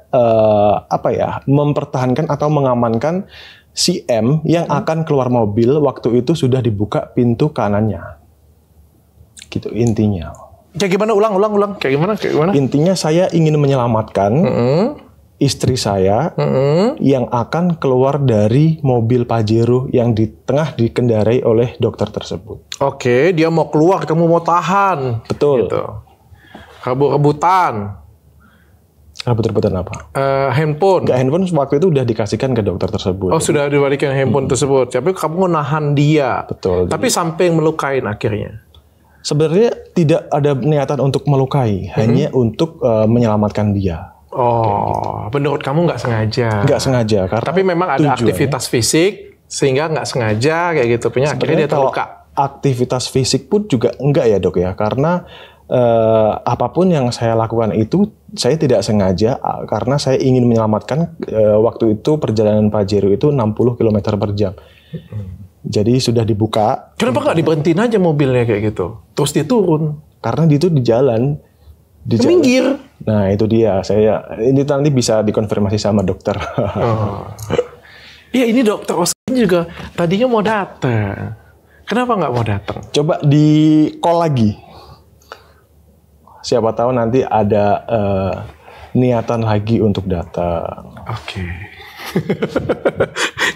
mempertahankan atau mengamankan si M yang akan keluar mobil waktu itu sudah dibuka pintu kanannya. Gitu intinya. Kayak gimana? Ulang. Kayak gimana? Intinya saya ingin menyelamatkan istri saya yang akan keluar dari mobil Pajero yang tengah dikendarai oleh dokter tersebut. Oke, dia mau keluar, kamu mau tahan. Betul. Gitu. Rebut-rebutan. Rebut-rebutan apa? Handphone. Enggak, handphone waktu itu udah dikasihkan ke dokter tersebut. Oh, sudah dibalikin handphone tersebut. Tapi kamu mau nahan dia. Betul. Tapi sampai melukain akhirnya. Sebenarnya tidak ada niatan untuk melukai, hanya untuk menyelamatkan dia. Oh, menurut kamu nggak sengaja? Nggak sengaja, karena tapi memang ada aktivitas fisik sehingga nggak sengaja kayak gitu punya. Akhirnya dia terluka. Aktivitas fisik pun juga enggak ya dok ya, karena apapun yang saya lakukan itu saya tidak sengaja karena saya ingin menyelamatkan waktu itu perjalanan Pajero itu 60 km per jam. Jadi sudah dibuka. Kenapa nggak diberhentiin aja mobilnya kayak gitu? Terus dia turun? Karena itu di jalan. Minggir. Nah itu dia. Ini nanti bisa dikonfirmasi sama dokter. Iya, ini dokter Oscar juga tadinya mau datang. Kenapa nggak mau datang? Coba di call lagi. Siapa tahu nanti ada niatan lagi untuk datang. Oke.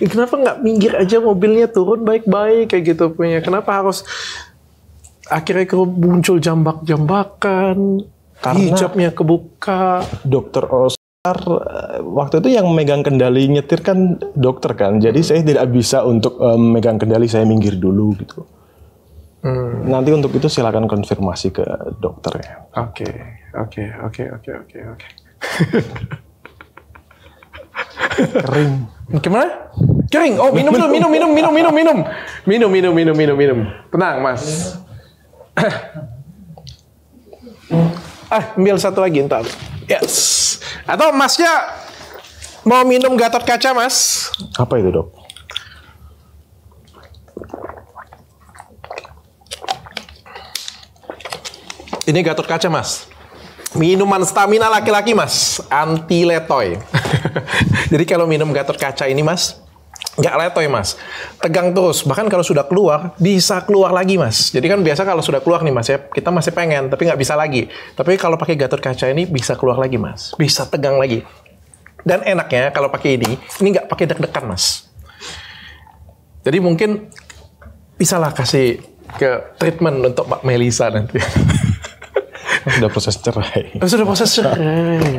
Kenapa nggak minggir aja mobilnya turun baik-baik kayak gitu punya? Kenapa harus akhirnya muncul jambak-jambakan, Karena hijabnya kebuka? Dokter Oscar waktu itu yang megang kendali nyetir kan dokter kan, jadi saya tidak bisa untuk megang kendali, saya minggir dulu gitu. Nanti untuk itu silakan konfirmasi ke dokternya. Oke. Kering. Gimana? Kering. Oh, minum dulu, minum. Tenang, Mas. Ambil satu lagi entar. Yes. Atau Masnya mau minum Gatot Kaca, Mas? Apa itu, Dok? Ini Gatot Kaca, Mas. Minuman stamina laki-laki, Mas. Anti letoy. Jadi kalau minum Gatot Kaca ini, Mas, nggak letoy, Mas. Tegang terus. Bahkan kalau sudah keluar, bisa keluar lagi, Mas. Jadi kan biasa kalau sudah keluar nih, Mas, ya, kita masih pengen, tapi nggak bisa lagi. Tapi kalau pakai Gatot Kaca ini, bisa keluar lagi, Mas. Bisa tegang lagi. Dan enaknya kalau pakai ini nggak pakai deg-degan, Mas. Jadi mungkin bisalah kasih ke treatment untuk Mbak Melisa nanti. Sudah proses cerai. Sudah proses cerai.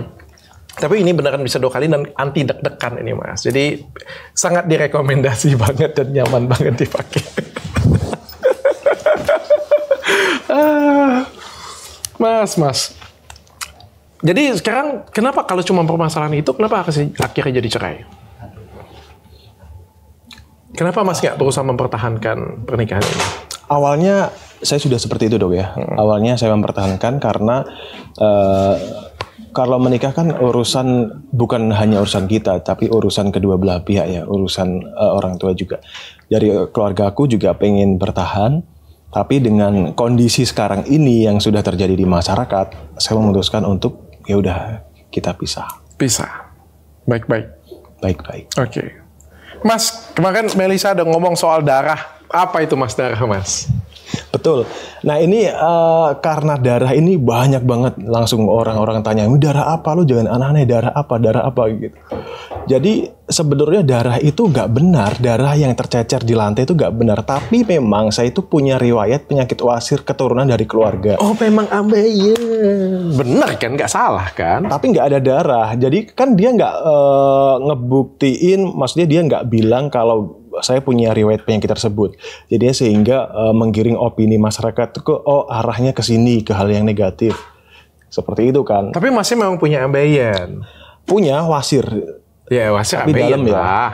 Tapi ini beneran bisa 2 kali dan anti deg-degan ini, Mas. Jadi sangat direkomendasi banget dan nyaman banget dipakai. Mas. Jadi sekarang kenapa kalau cuma permasalahan itu, kenapa akhirnya jadi cerai? Kenapa Mas nggak berusaha mempertahankan pernikahan ini? Awalnya saya sudah seperti itu, Dok, ya. Awalnya saya mempertahankan karena kalau menikah kan urusan bukan hanya urusan kita, tapi urusan kedua belah pihak ya, urusan orang tua juga. Dari keluarga aku juga pengen bertahan, tapi dengan kondisi sekarang ini yang sudah terjadi di masyarakat, saya memutuskan untuk ya udah kita pisah. Pisah. Baik-baik. Oke. Mas, kemarin Melisa ada ngomong soal darah. Apa itu, Mas, darah, Mas? Betul. Nah ini karena darah ini banyak banget langsung orang-orang tanya, ini darah apa? Lu jangan aneh-aneh, darah apa gitu. Jadi sebenarnya darah itu nggak benar, darah yang tercecer di lantai itu nggak benar. Tapi memang saya itu punya riwayat penyakit wasir keturunan dari keluarga. Oh, memang ambeien. Benar kan, nggak salah kan? Tapi nggak ada darah. Jadi kan dia nggak ngebuktiin, maksudnya dia nggak bilang kalau saya punya riwayat penyakit tersebut. Jadi sehingga menggiring opini masyarakat ke arahnya ke sini, ke hal yang negatif. Seperti itu kan. Tapi masih memang punya ambeien. Punya wasir. Ya, wasir tapi ambeien dalam lah.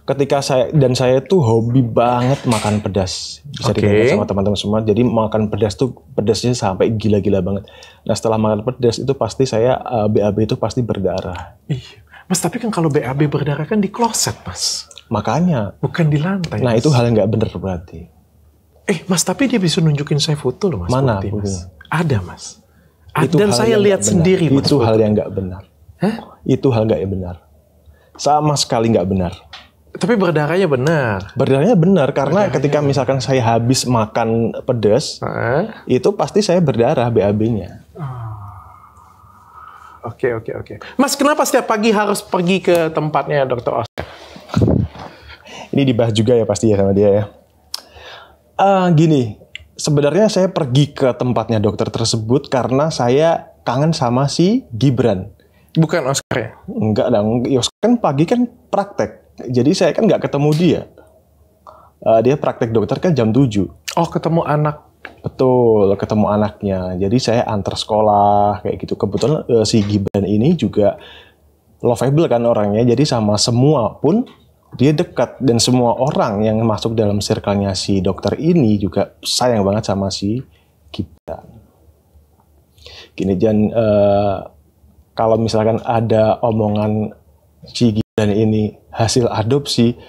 Ketika saya tuh hobi banget makan pedas. Bisa dikatakan sama teman-teman semua. Jadi makan pedas tuh pedasnya sampai gila-gila banget. Nah, setelah makan pedas itu pasti saya BAB itu pasti berdarah. Iya. Mas, tapi kan kalau BAB berdarah kan di kloset, Mas. Makanya. Bukan di lantai. Nah, Mas. itu hal yang nggak benar berarti. Mas, tapi dia bisa nunjukin saya foto loh, Mas. Mana bukti, Mas. fotonya? Ada, Mas. Itu Dan saya lihat sendiri, Mas. Itu hal yang nggak benar. Hah? Itu hal nggak benar. Sama sekali nggak benar. Tapi berdarahnya benar. Berdarahnya benar karena ketika misalkan saya habis makan pedas, itu pasti saya berdarah BAB-nya. Oke. Mas, kenapa setiap pagi harus pergi ke tempatnya Dr. Oscar? Ini dibahas juga ya pasti ya sama dia ya. Gini, sebenarnya saya pergi ke tempatnya dokter tersebut karena saya kangen sama si Gibran. Bukan Oscar ya? Enggak dong, Oscar kan pagi kan praktek. Jadi saya kan nggak ketemu dia. Dia praktek dokter kan jam 7. Oh, ketemu anak. Betul, ketemu anaknya. Jadi saya antar sekolah kayak gitu. Kebetulan si Gibran ini juga lovable kan orangnya. Jadi sama semua pun dia dekat. Dan semua orang yang masuk dalam circle-nya si dokter ini juga sayang banget sama si Gibran. Gini, dan kalau misalkan ada omongan si Gibran ini hasil adopsi,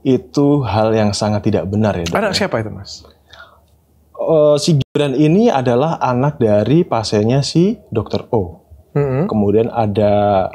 itu hal yang sangat tidak benar ya. Anak siapa itu, Mas? Si Gibran ini adalah anak dari pasiennya si Dr. O. Kemudian ada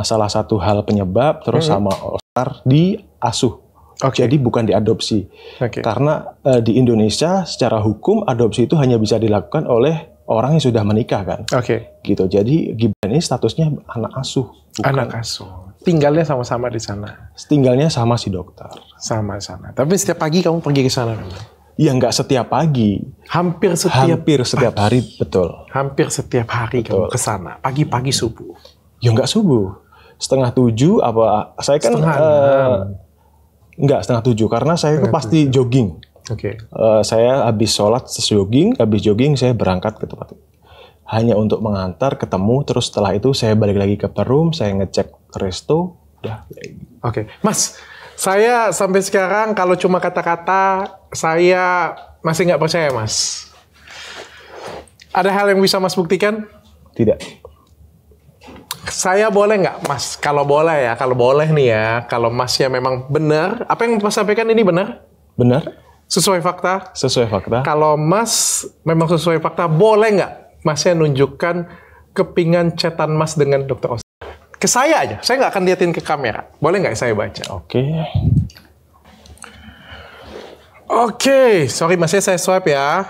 salah satu hal penyebab, terus sama Oscar diasuh. Oke. Jadi bukan diadopsi. Oke. Karena di Indonesia secara hukum adopsi itu hanya bisa dilakukan oleh orang yang sudah menikah kan. Oke. Gitu. Jadi Gibran ini statusnya anak asuh, bukan. Anak asuh. Tinggalnya sama-sama di sana. Tinggalnya sama si dokter. Sama sana. Tapi setiap pagi kamu pergi ke sana. Ya nggak setiap pagi. Hampir setiap hari, betul. Hampir setiap hari kamu ke sana. Pagi-pagi subuh. Ya nggak subuh. 6:30 apa? Saya kan nggak 6:30 karena saya kan pasti jogging. Oke. Saya habis sholat habis jogging saya berangkat ke tempat itu. Hanya untuk mengantar, ketemu, terus setelah itu saya balik lagi ke perum, saya ngecek resto, udah. Oke. Mas, saya sampai sekarang kalau cuma kata-kata, saya masih nggak percaya, Mas. Ada hal yang bisa Mas buktikan? Tidak. Saya boleh nggak, Mas? Kalau boleh nih ya, kalau Masnya memang benar, apa yang Mas sampaikan ini benar? Benar? Sesuai fakta? Sesuai fakta. Kalau Mas memang sesuai fakta, boleh nggak Masnya nunjukkan kepingan chatan Mas dengan Dr. Oscar? Ke saya aja, saya nggak akan liatin ke kamera. Boleh nggak saya baca? Oke. Oke, sorry Masnya saya swipe ya.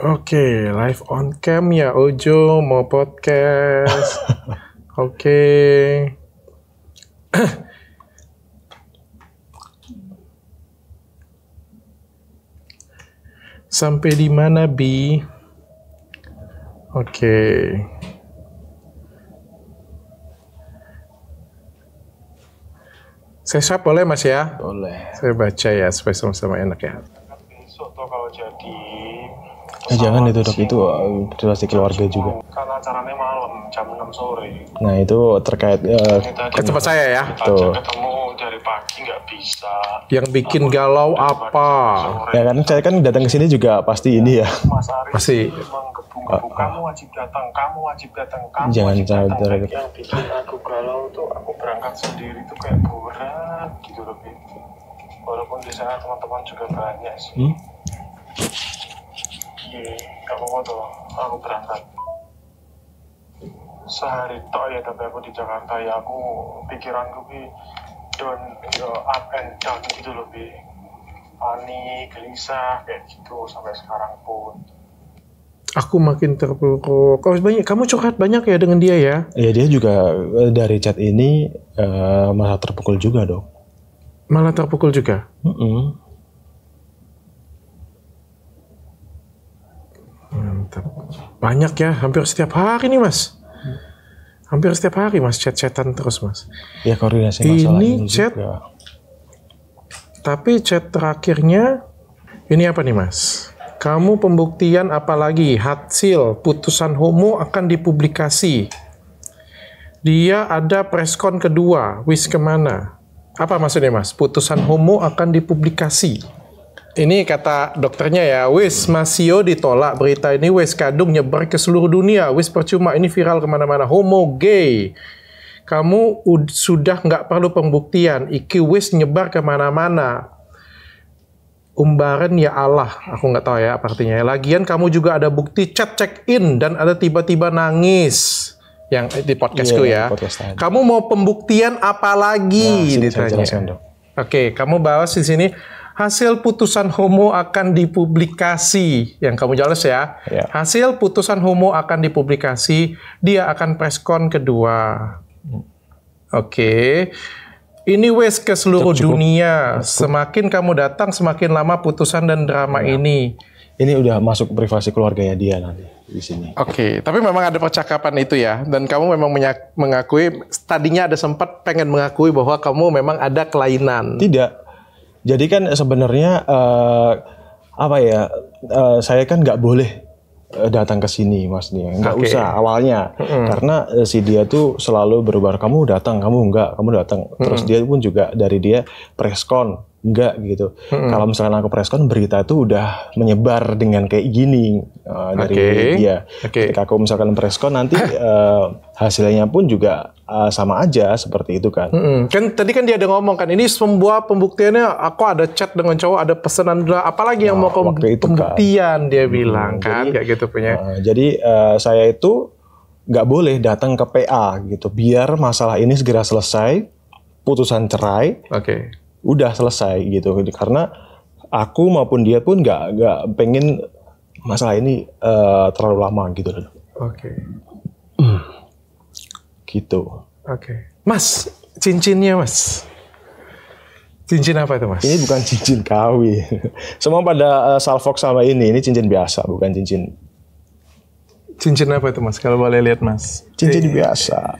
Oke, live on cam ya Ojo, mau podcast. Oke. Sampai di mana, Bi? Oke. Saya swipe boleh, Mas ya? Boleh. Saya baca ya, supaya sama-sama enak ya. Besok tuh kalau jadi Jangan itu dok, itu situasi keluarga juga. karena acaranya malam jam 6 sore. Nah itu terkait Ke tempat saya ya. Tuh. Ketemu dari pagi nggak bisa. Yang bikin galau apa? Ya kan saya kan datang ke sini juga pasti ini ya. Mas Aris Pasti. menggebu-gebu, kamu wajib datang, kamu wajib datang, kamu Jangan wajib datang. jangan- Yang bikin aku galau tuh aku berangkat sendiri tuh kayak berat gitu loh, Bi. Walaupun di sana teman-teman juga banyak sih. Iya, gak apa-apa tuh, aku berangkat. Sehari tok ya, tapi aku di Jakarta ya aku pikiranku Bi up and down gitu loh, Bi. Panik, gelisah kayak gitu sampai sekarang pun. Aku makin terpuruk. Oh, banyak. Kamu curhat banyak ya dengan dia ya? Ya dia juga dari chat ini malah terpukul juga dong. Malah terpukul juga. Mantap. Banyak ya, hampir setiap hari nih Mas. Hampir setiap hari Mas, chat-chatan terus Mas. Ya koordinasi masalah Ini ini chat. juga. Tapi chat terakhirnya, ini apa nih Mas? Kamu pembuktian apa lagi? Hasil putusan homo akan dipublikasi. Dia ada preskon kedua, wis kemana? Apa maksudnya Mas? Putusan homo akan dipublikasi. Ini kata dokternya ya, wis Masio ditolak berita ini, wis kadung nyebar ke seluruh dunia, wis percuma ini viral kemana-mana, homo gay. Kamu sudah nggak perlu pembuktian, iki wis nyebar kemana-mana. Umbaran ya Allah, aku nggak tahu ya apa artinya. Lagian kamu juga ada bukti chat check-in dan ada tiba-tiba nangis. Yang di podcastku Iya, ya. podcast tadi. Kamu mau pembuktian apa lagi? Nah, saya ditanya. jelaskan, Dok. Oke, kamu bahas di sini hasil putusan homo akan dipublikasi. Yang kamu jelas ya. Ya. Hasil putusan homo akan dipublikasi. Dia akan preskon kedua. Oke. Ini wes ke seluruh dunia. Semakin kamu datang, semakin lama putusan dan drama ini. Ini udah masuk privasi keluarganya dia nanti di sini. Oke, tapi memang ada percakapan itu ya. Dan kamu memang mengakui, tadinya ada sempat pengen mengakui bahwa kamu memang ada kelainan. Tidak. Jadi kan sebenarnya apa ya? Saya kan nggak boleh datang ke sini, Mas Nia. Nggak Oke. usah awalnya, karena si dia tuh selalu berubah. Kamu datang, kamu nggak, kamu datang. Terus dia pun juga dari dia preskon. Enggak gitu. Kalau misalkan aku preskon, berita itu udah menyebar dengan kayak gini dari dia. Ketika aku misalkan preskon nanti hasilnya pun juga sama aja seperti itu kan. Kan tadi kan dia ada ngomong kan, ini semua pembuktiannya aku ada chat dengan cowok, ada pesanan, apalagi yang mau waktu itu pembuktian dia bilang kan, jadi, kayak gitu punya. Jadi saya itu nggak boleh datang ke PA gitu, biar masalah ini segera selesai, putusan cerai, udah selesai gitu. Karena aku maupun dia pun nggak pengen masalah ini terlalu lama gitu. Gitu. Mas, cincinnya Mas. Cincin apa itu Mas? Ini bukan cincin kawin. Semua pada salfok sama ini cincin biasa, bukan cincin. Cincin apa itu Mas? Kalau boleh lihat Mas. Cincin biasa.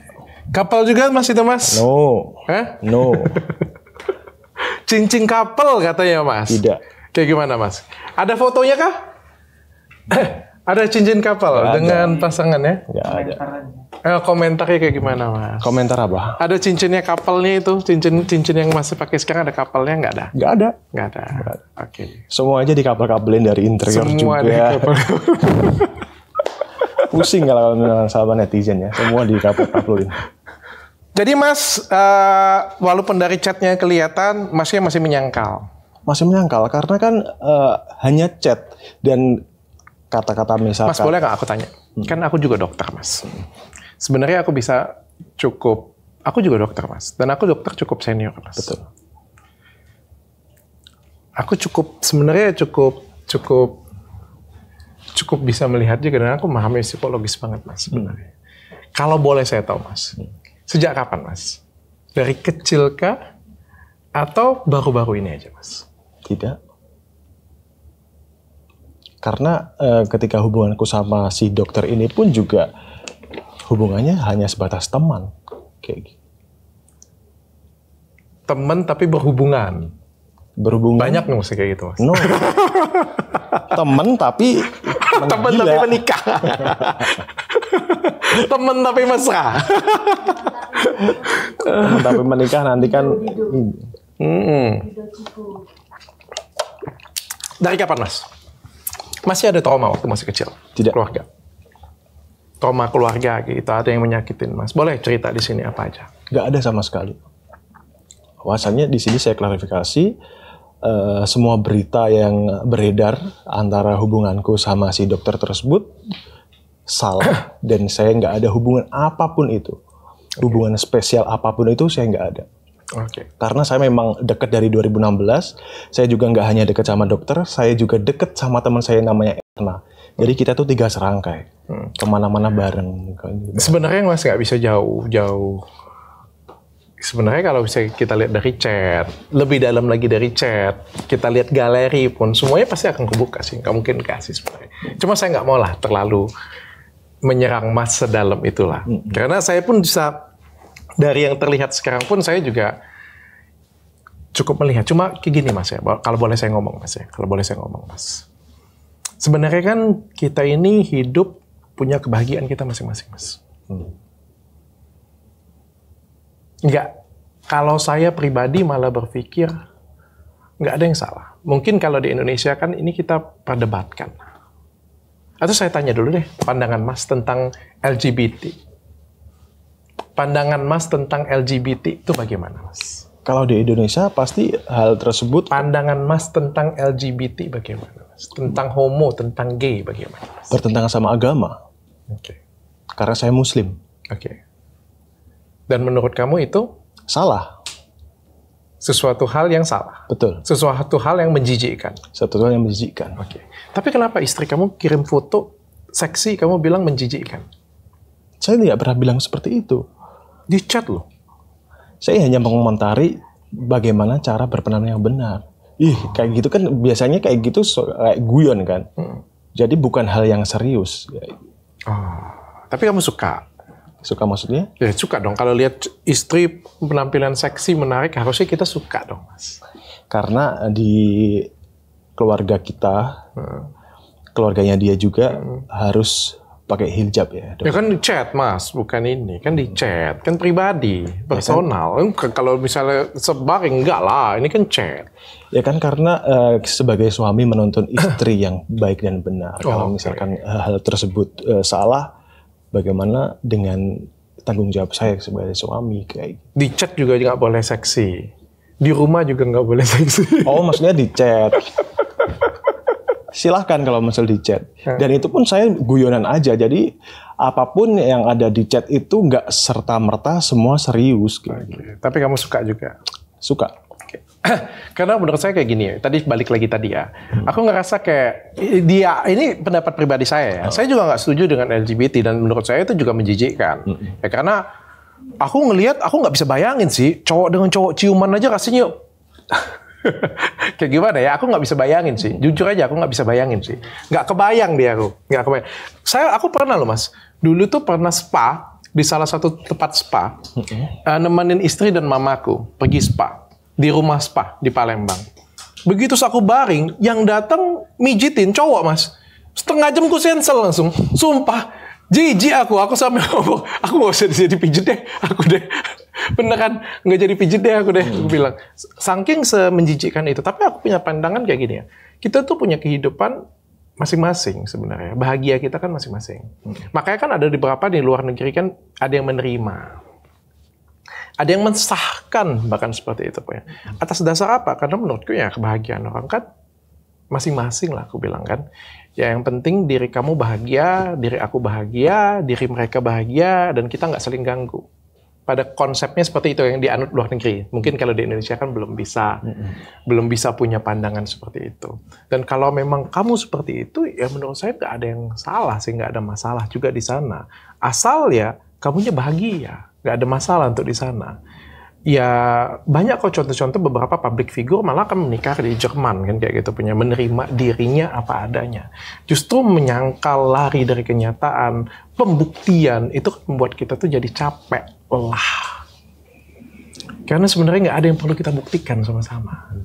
Kapal juga Mas itu Mas? No. No. Cincin kapal katanya Mas? Tidak. Kayak gimana Mas? Ada fotonya kah? Ada cincin kapal dengan pasangannya? Nggak ada. Komentarnya kayak gimana Mas? Komentar apa? Ada cincinnya kapalnya itu, cincin yang masih pakai sekarang ada kapalnya nggak ada? Nggak ada. Nggak ada. Semua aja dikapal-kapalin dari interior Semua juga. Pusing kalau sama netizen ya. Semua dikapal-kapalin. Jadi Mas, walaupun dari chatnya kelihatan, Masnya masih menyangkal. Masih menyangkal karena kan hanya chat dan kata-kata misalkan. Mas boleh nggak aku tanya? Kan aku juga dokter Mas. Sebenarnya aku bisa aku juga dokter Mas. Dan aku dokter cukup senior Mas. Betul. Aku sebenarnya cukup bisa melihat juga dan aku memahami psikologis banget Mas sebenarnya. Kalau boleh saya tahu Mas, sejak kapan Mas? Dari kecil kah? Atau baru-baru ini aja Mas? Tidak. Karena ketika hubunganku sama si dokter ini pun juga hubungannya hanya sebatas teman. Kayak gitu. Teman tapi berhubungan. Banyak nih mesti kayak gitu Mas. No. Teman tapi teman tapi menikah. Teman tapi mesra. Teman tapi menikah nanti kan. Dari kapan Mas? Masih ada trauma waktu masih kecil? Tidak. Keluarga? Trauma keluarga gitu, ada yang menyakitin Mas. Boleh cerita di sini apa aja? Nggak ada sama sekali. Bahwasannya di sini saya klarifikasi, semua berita yang beredar antara hubunganku sama si dokter tersebut salah dan saya nggak ada hubungan apapun itu. Hubungan spesial apapun itu saya nggak ada. Karena saya memang dekat dari 2016, saya juga nggak hanya dekat sama dokter, saya juga dekat sama teman saya namanya Erna. Jadi kita tuh 3 serangkai, kemana-mana bareng. Sebenarnya Mas nggak bisa jauh-jauh. Sebenarnya kalau bisa kita lihat dari chat, lebih dalam lagi dari chat, kita lihat galeri pun, semuanya pasti akan kebuka sih, nggak mungkin kasih sebenarnya. Cuma saya nggak mau lah terlalu menyerang Mas sedalam itulah. Karena saya pun bisa, dari yang terlihat sekarang pun saya juga cukup melihat. Cuma kayak gini Mas ya, kalau boleh saya ngomong Mas. Sebenarnya kan kita ini hidup punya kebahagiaan kita masing-masing Mas. Enggak, kalau saya pribadi malah berpikir nggak ada yang salah. Mungkin kalau di Indonesia kan ini kita perdebatkan. Atau saya tanya dulu deh, pandangan Mas tentang LGBT. Pandangan Mas tentang LGBT itu bagaimana Mas? Kalau di Indonesia pasti hal tersebut. Pandangan Mas tentang LGBT bagaimana Mas? Tentang homo, tentang gay bagaimana Mas? Bertentangan sama agama. Karena saya Muslim. Dan menurut kamu itu? Salah. Sesuatu hal yang salah? Betul. Sesuatu hal yang menjijikkan? Sesuatu hal yang menjijikkan. Tapi kenapa istri kamu kirim foto seksi, kamu bilang menjijikkan? Saya tidak pernah bilang seperti itu. Di chat loh. Saya hanya mengomentari bagaimana cara berpenampilan yang benar. Kayak gitu kan biasanya kayak gitu kayak guyon kan. Jadi bukan hal yang serius. Tapi kamu suka? Suka maksudnya? Ya suka dong. Kalau lihat istri penampilan seksi menarik, harusnya kita suka dong Mas. Karena di keluarga kita, keluarganya dia juga harus pakai hijab ya. Ya kan di chat Mas, bukan ini. Kan di chat, kan pribadi, personal. Ya kan? Kalau misalnya sebar, enggak lah. Ini kan chat. Ya kan karena sebagai suami menuntun istri yang baik dan benar. Kalau misalkan hal tersebut salah, bagaimana dengan tanggung jawab saya sebagai suami kayak gitu. Di chat juga nggak boleh seksi. Di rumah juga nggak boleh seksi. Oh maksudnya di chat. silahkan kalau misal di chat. Dan itu pun saya guyonan aja. Jadi apapun yang ada di chat itu nggak serta-merta semua serius. Gitu. Tapi kamu suka juga? Suka. Karena menurut saya kayak gini ya, tadi balik lagi tadi ya, aku ngerasa kayak dia, ini pendapat pribadi saya ya, saya juga nggak setuju dengan LGBT dan menurut saya itu juga menjijikkan, ya karena aku ngelihat, aku nggak bisa bayangin sih, cowok dengan cowok ciuman aja rasanya kayak gimana ya, aku nggak bisa bayangin sih, jujur aja aku nggak bisa bayangin sih, nggak kebayang dia aku, nggak kebayang. Aku pernah loh mas, dulu tuh pernah spa, di salah satu tempat spa, nemenin istri dan mamaku pergi spa. Di rumah spa di Palembang. Begitu aku baring, yang datang mijitin cowok mas. Setengah jam ku sensel langsung. Sumpah, jijik aku sampai ngomong, aku gak usah jadi pijet deh, aku deh. Beneran, nggak jadi pijet deh aku deh. Aku bilang, saking semenjijikkan itu. Tapi aku punya pandangan kayak gini ya. Kita tuh punya kehidupan masing-masing sebenarnya. Bahagia kita kan masing-masing. Makanya kan ada di beberapa di luar negeri kan ada yang menerima. Ada yang mensahkan bahkan seperti itu. Atas dasar apa? Karena menurutku ya kebahagiaan orang kan masing-masing lah aku bilang kan. Ya yang penting diri kamu bahagia, diri aku bahagia, diri mereka bahagia, dan kita nggak saling ganggu. Pada konsepnya seperti itu yang dianut luar negeri. Mungkin kalau di Indonesia kan belum bisa punya pandangan seperti itu. Dan kalau memang kamu seperti itu, ya menurut saya nggak ada yang salah sih, nggak ada masalah juga di sana. Asal ya kamunya bahagia. Nggak ada masalah untuk di sana. Ya banyak kok contoh-contoh beberapa public figure malah akan menikah di Jerman kan kayak gitu, punya menerima dirinya apa adanya. Justru menyangkal lari dari kenyataan, pembuktian itu membuat kita tuh jadi capek, lelah. Karena sebenarnya nggak ada yang perlu kita buktikan sama-sama.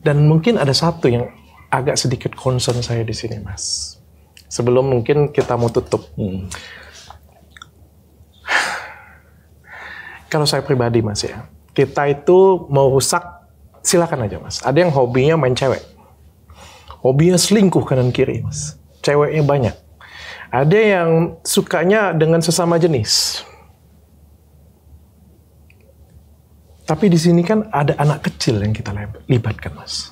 Dan mungkin ada satu yang agak sedikit concern saya di sini, Mas. Sebelum mungkin kita mau tutup. Kalau saya pribadi mas ya, kita itu mau rusak, silakan aja mas. Ada yang hobinya main cewek. Hobinya selingkuh kanan kiri mas. Ceweknya banyak. Ada yang sukanya dengan sesama jenis. Tapi di sini kan ada anak kecil yang kita libatkan mas.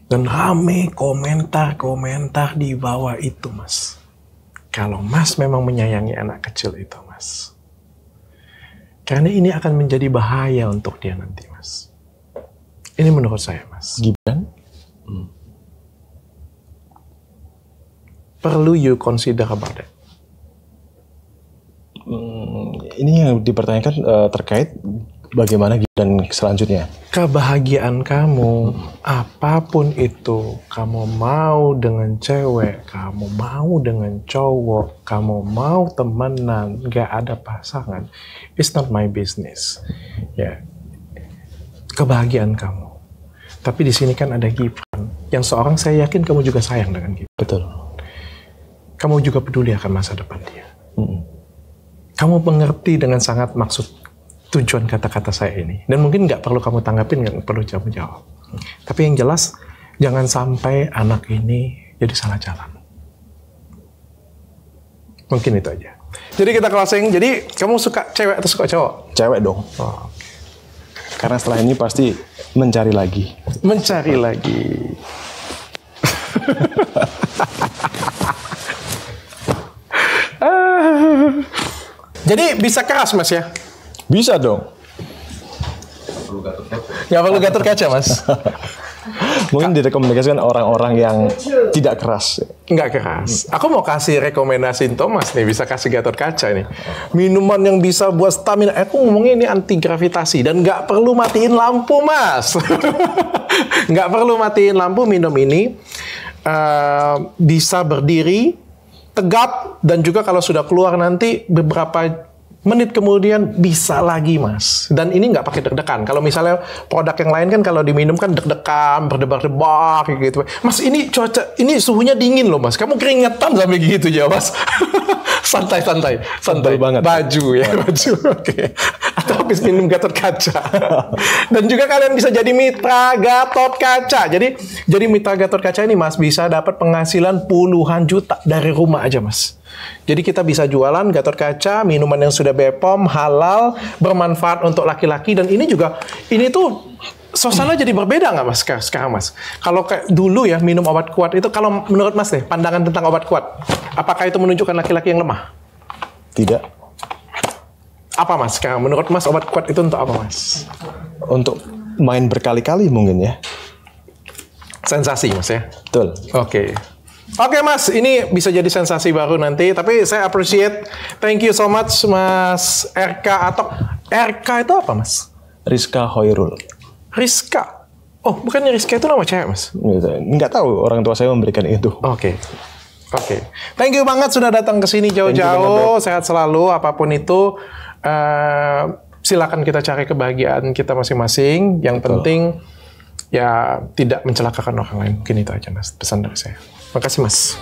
Dan rame komentar-komentar di bawah itu mas. Kalau mas memang menyayangi anak kecil itu mas. Karena ini akan menjadi bahaya untuk dia nanti, Mas. Ini menurut saya, Mas. Gibran? Perlu you consider about that. Ini yang dipertanyakan terkait bagaimana Gibran selanjutnya. Kebahagiaan kamu, apapun itu, kamu mau dengan cewek, kamu mau dengan cowok, kamu mau temenan, gak ada pasangan, it's not my business. Ya, kebahagiaan kamu. Tapi di sini kan ada Gibran, yang seorang saya yakin kamu juga sayang dengan Gibran. Betul. Kamu juga peduli akan masa depan dia. Kamu mengerti dengan sangat maksud tujuan kata-kata saya ini. Dan mungkin nggak perlu kamu tanggapin, nggak perlu kamu jawab. Tapi yang jelas, jangan sampai anak ini jadi salah jalan. Mungkin itu aja. Jadi kita closing. Jadi kamu suka cewek atau suka cowok? Cewek dong. Oh. Karena setelah ini pasti mencari lagi. Mencari lagi. Jadi bisa keras mas ya? Bisa dong. Nggak perlu Gatot Kaca, Mas. Mungkin direkomendasikan orang-orang yang tidak keras. Nggak keras. Aku mau kasih rekomendasi Thomas nih, bisa kasih Gatot Kaca nih. Minuman yang bisa buat stamina. Aku ngomongnya ini anti gravitasi dan nggak perlu matiin lampu, Mas. Nggak perlu matiin lampu, minum ini. Bisa berdiri, tegap, dan juga kalau sudah keluar nanti beberapa menit kemudian bisa lagi mas. Dan ini nggak pakai deg-degan. Kalau misalnya produk yang lain kan kalau diminum kan deg-degan, berdebar-debar gitu. Mas ini cuaca, ini suhunya dingin loh mas. Kamu keringetan sampai gitu ya mas. Santai banget. Baju ya baju. Oke. Atau habis minum Gatot Kaca. Dan juga kalian bisa jadi mitra Gatot Kaca. Jadi mitra Gatot Kaca ini mas bisa dapat penghasilan puluhan juta dari rumah aja mas. Jadi kita bisa jualan Gatot Kaca, minuman yang sudah BPOM, halal, bermanfaat untuk laki-laki, dan ini tuh suasana jadi berbeda nggak mas sekarang mas? Kalau kayak dulu ya minum obat kuat itu, kalau menurut mas nih pandangan tentang obat kuat, apakah itu menunjukkan laki-laki yang lemah? Tidak. Apa mas sekarang menurut mas obat kuat itu untuk apa mas? Untuk main berkali-kali mungkin ya. Sensasi mas ya? Betul. Oke. Oke mas, ini bisa jadi sensasi baru nanti. Tapi saya appreciate, thank you so much mas RK atau RK itu apa mas? Rizka Hoirul. Rizka. Oh, bukannya Rizka itu nama cewek mas? Nggak tahu, orang tua saya memberikan itu. Oke. Oke. Thank you banget sudah datang ke sini jauh-jauh. Sehat selalu apapun itu. Silakan kita cari kebahagiaan kita masing-masing. Yang penting ya tidak mencelakakan orang lain. Mungkin itu aja mas pesan dari saya. Makasih mas.